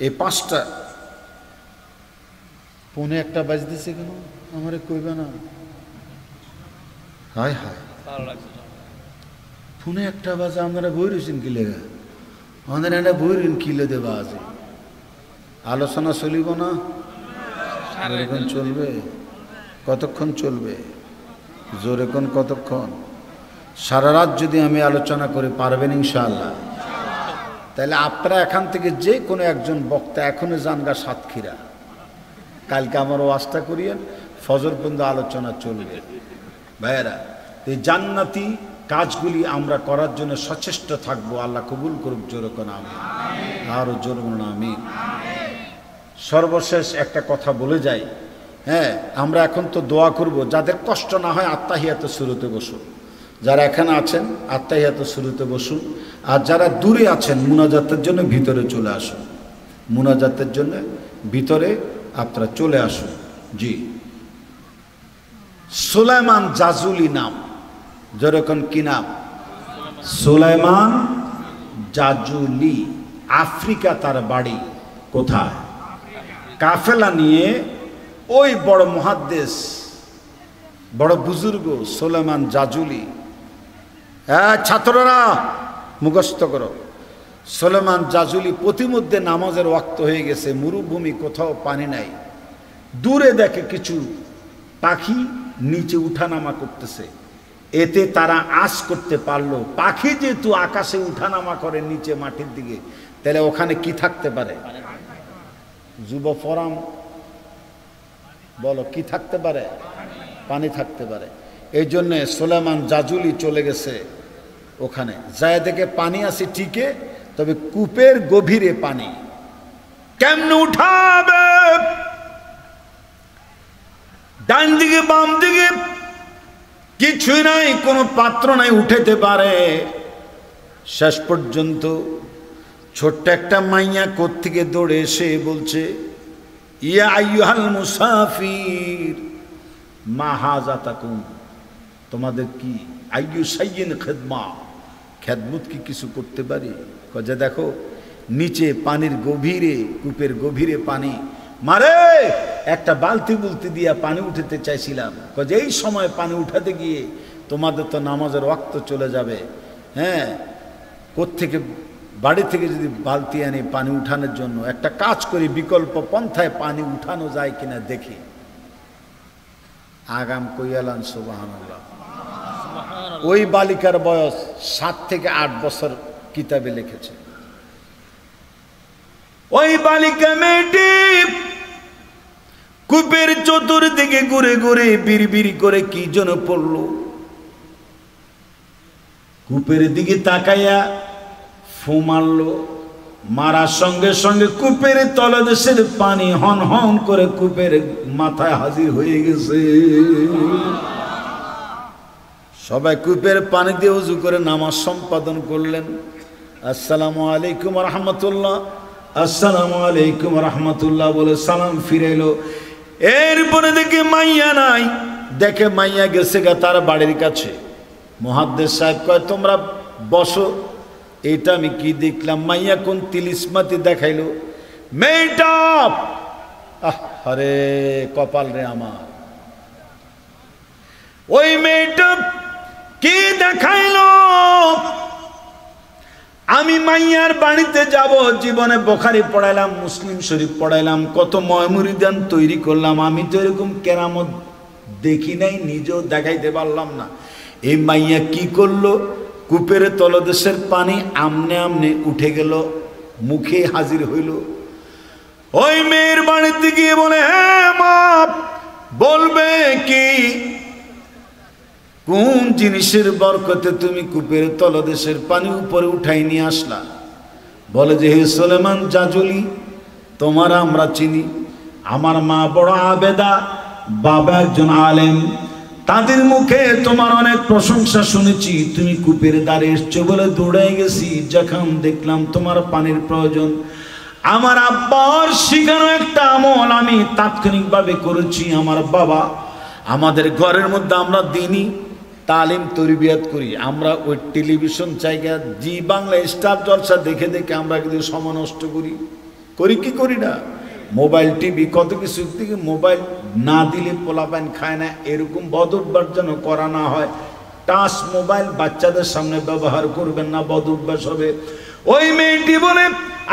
এই 5টা, পৌনে 1টা বাজতেছে কেন আমারে কইবে না? হায় হায়, পৌনে 1টা বাজে আমরা বই রয়েছেন কি লেগা? আমাদের একটা বই কিলে দেবা আছে। আলোচনা চলিব না? এরকম চলবে? কতক্ষণ চলবে? জোরে কোন কতক্ষণ? সারা রাত যদি আমি আলোচনা করে পারবেন ইনশাআল্লাহ? তাহলে আপনারা এখান থেকে যে কোনো একজন বক্তা এখনো জানগা সাতক্ষীরা, কালকে আমার ওয়াজটা করিয়েন, ফজর পর্যন্ত আলোচনা চলবে। ভাইয়েরা, এই জান্নাতি কাজগুলি আমরা করার জন্য সচেষ্ট থাকবো। আল্লাহ কবুল করুক, জোরে কোন আমিন, আরো জোরে কোন আমিন। সর্বশেষ একটা কথা বলে যাই, হ্যাঁ, আমরা এখন তো দোয়া করব, যাদের কষ্ট না হয় আত্তাহিয়াত শুরুতে বসুন। যারা এখানে আছেন আত্তাহিয়াত শুরুতে বসুন, আর যারা দূরে আছেন মুনাজাতের জন্য ভিতরে চলে আসুন। মুনাজাতের জন্য ভিতরে আপনারা চলে আসুন। জি, সুলাইমান জাজুলি নাম, যেরকম কি নাম? সুলাইমান জাজুলি। আফ্রিকা তার বাড়ি। কোথায়? কাফেলা নিয়ে ওই বড় মুহাদ্দিস, বড় বুজুর্গ সুলাইমান জাজুলি। হ্যাঁ ছাত্ররা মুখস্থ করো। সুলাইমান জাজুলি প্রতিমধ্যে নামাজের ওয়াক্ত হয়ে গেছে, মরুভূমি, কোথাও পানি নাই। দূরে দেখে কিছু পাখি নিচে উঠানামা করতেছে। এতে তারা আশ করতে পারলো, পাখি যেহেতু আকাশে উঠানামা করে নিচে মাটির দিকে, তাহলে ওখানে কি থাকতে পারে? যুব ফরাম বলো, কি থাকতে পারে? পানি থাকতে পারে। এই জন্যে সুলাইমান জাজুলি চলে গেছে ওখানে, যায় দেখে পানি আছে ঠিকই, তবে কূপের গভীরে পানি। কেমনে উঠাবে? ডান দিকে বাম দিকে কিছুই নাই, কোনো পাত্র নাই উঠাতে পারে। শেষ পর্যন্ত ছোট্ট একটা মাইয়া কোত্থেকে দৌড়ে এসে বলছে, ইয়া আইয়ুহাল মুসাফির মা হাজাতাকুম, তোমাদের কি আইয়ু সাইয়িন খিদমা, খেদমত কি কিছু করতে পারি? কয়ে দেখো নিচে পানির গভীরে, কূপের গভীরে পানি, মারে একটা বালতি বুলতি দিয়া পানি উঠাতে চাইছিলাম। কয়ে এই সময় পানি উঠাতে গিয়ে তোমাদের তো নামাজের ওয়াক্ত চলে যাবে। হ্যাঁ, কোত্থেকে বাড়ি থেকে যদি বালতি আনি পানি উঠানোর জন্য, একটা কাজ করি, বিকল্প পন্থায় পানি উঠানো যায় কিনা দেখি। আগাম কইয়ালান সুবহানাল্লাহ। ওই বালিকার বয়স 7 থেকে 8 বছর, কিতাবে লিখেছে। ওই বালিকা মেয়েটি কূপের চতুর্দিকে ঘুরে ঘুরে বিড়বিড় করে কি যেন পড়ল। কূপের দিকে তাকাইয়া ফু মারল, মারার সঙ্গে সঙ্গে কূপের তলদেশের পানি হন হন করে কূপের মাথায় হাজির হয়ে গেছে। সবাই কূপের পানি দিয়ে উজু করে নামাজ সম্পাদন করলেন। আসসালামু আলাইকুম রহমতুল্লাহ, আসসালামু আলাইকুম রহমতুল্লাহ বলে সালাম ফিরাইলো। এরপরে দেখে মাইয়া নাই, দেখে মাইয়া গেছে গা তার বাড়ির কাছে। মুহাদ্দিস সাহেব কয়, তোমরা বসো। এটা আমি কি দেখলাম? মাইয়া কোন তিলিসমাতি দেখাইলো। মেয়েটা, আরে কপাল রে আমার, ওই মেয়েটা কি দেখাইলো? আমি মাইয়ার বাড়িতে যাব, জীবনে বুখারী পড়াইলাম, মুসলিম শরীফ পড়াইলাম, কত ময়মুরিদান তৈরি করলাম, আমি তো এরকম কেরামত দেখি নাই, নিজেও দেখাইতে পারলাম না। এই মাইয়া কি করলো? কূপের তলদেশের পানি আমনে আমনে উঠে গেল, মুখে হাজির হইল। ওই মেয়ের বাড়িতে গিয়ে বলে, হ্যাঁ মা, বলবে কি, কোন জিনিসের বরকতে তুমি কূপের তলদেশের পানি উপরে উঠাই নিয়ে আসলা? বলে যে, হে সুলাইমান জাজুলি, তোমার আমরা চিনি, আমার মা বড় আবেদা, বাবা একজন আলেম, তাদের মুখে তোমার অনেক প্রশংসা শুনেছি। তুমি কূপের দ্বারে এসছো বলে দৌড়াই গেছি, যখন দেখলাম তোমার পানির প্রয়োজন। আমার আব্বার শিখানো একটা আমল আমি তাৎক্ষণিকভাবে করেছি। আমার বাবা, আমাদের ঘরের মধ্যে আমরা দিনই তালিম তরবিয়াত করি। আমরা ওই টেলিভিশন জায়গা জি বাংলা স্টার জলসা দেখে দেখে আমরা কিন্তু সময় নষ্ট করি, করি কি করি না? মোবাইল টিভি কত কিছু থেকে মোবাইল না দিলে পোলাপাইন খায় না, এরকম বদঅভ্যাস যেন করা না হয়। টাচ মোবাইল বাচ্চাদের সামনে ব্যবহার করবেন না, বদঅভ্যাস হবে। ওই মেয়েটি বলে,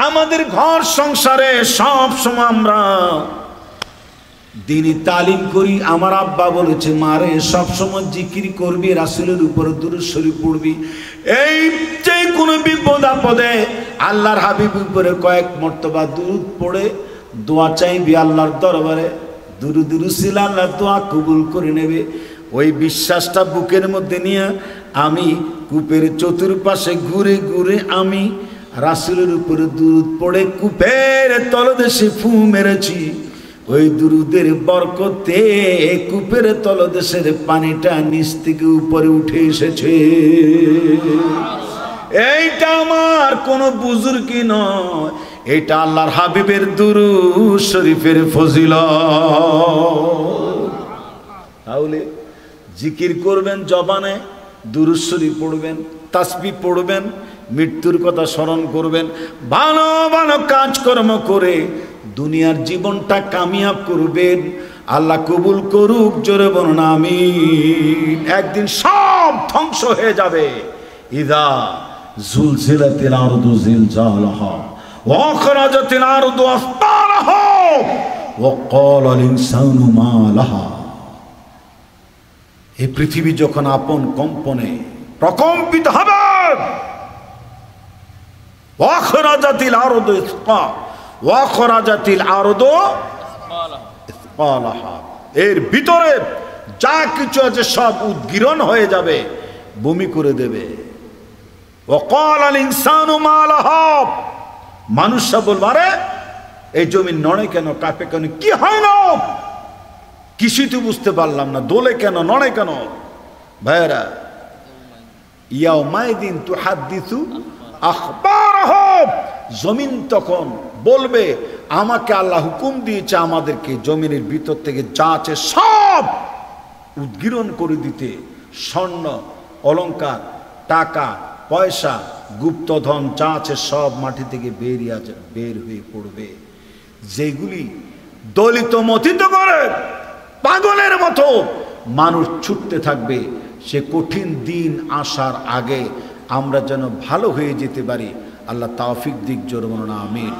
আমাদের ঘর সংসারে সব সময় আমরা দিনই তালিম করি। আমার আব্বা বলেছে, মারে সবসময় জিকির করবি, রাসূলের উপর দুরূদ শরীফ পড়বি। এই যে কোনো বিপদ আপদে আল্লাহর হাবিবের উপরে কয়েক মর্তবা দুরূদ পড়ে দোয়া চাইবি আল্লাহর দরবারে। দুরূদ রসুল আল্লাহ দোয়া কবুল করে নেবে। ওই বিশ্বাসটা বুকের মধ্যে নিয়ে আমি কূপের চতুর্পাশে ঘুরে ঘুরে আমি রাসূলের উপরে দুরূদ পড়ে কূপের তলদেশে ফু মেরেছি। ওই দুরূদের বরকতে কূপের তলদেশের পানিটা নিচ থেকে উপরে উঠে এসেছে। এইটা আমার কোনো বুজুর্গি নয়, এটা আল্লাহর হাবিবের দুরূদ শরীফের ফজিলত। তাহলে জিকির করবেন, জবানে দুরূদ শরীফ পড়বেন, তাসবিহ পড়বেন, মৃত্যুর কথা স্মরণ করবেন, ভালো ভালো কাজকর্ম করে দুনিয়ার জীবনটা কামিয়াব করবেন। আল্লাহ কবুল করুক, জোরে বলুন আমিন। একদিন সব ধ্বংস হয়ে যাবে। ইদা জুলজিলাতিল আরদু জিলজালাহা ওয়া আখরাজাতিল আরদু আসফারাহা ওয়া ক্বালাল ইনসানু মা লাহা। এই পৃথিবী যখন আপন কম্পনে প্রকম্পিত হবে, ওয়া আখরাজাতিল আরদু ওয়া আখরাজাতিল আরদু আসফালাহা, এর ভিতরে যা কিছু আছে সব উদ্গীরণ হয়ে যাবে, বমি করে দেবে। ওয়া ক্বালাল ইনসানু মা লাহা, মানুষরা বলবে, আরে এই জমি নড়ে কেন, কাঁপে কেন, কি হয় না, কিছুই তো বুঝতে পারলাম না, দোলে কেন, নড়ে কেন। ভাইরা, ইয়াউমাইদিন তুহাদ্দিসু আখবারাহা, জমিন তখন বলবে, আমাকে আল্লাহ হুকুম দিয়েছে আমাদেরকে জমিনের ভিতর থেকে যা আছে সব উদ্গীরণ করে দিতে। স্বর্ণ অলংকার, টাকা পয়সা, গুপ্তধন যা আছে সব মাটি থেকে বের হয়ে পড়বে। যেগুলি দলিত মথিত করে পাগলের মতো মানুষ ছুটতে থাকবে, সে কঠিন দিন আসার আগে আমরা যেন ভালো হয়ে যেতে পারি। আল্লাহ তৌফিক দিক, জোরে বলুন আমিন।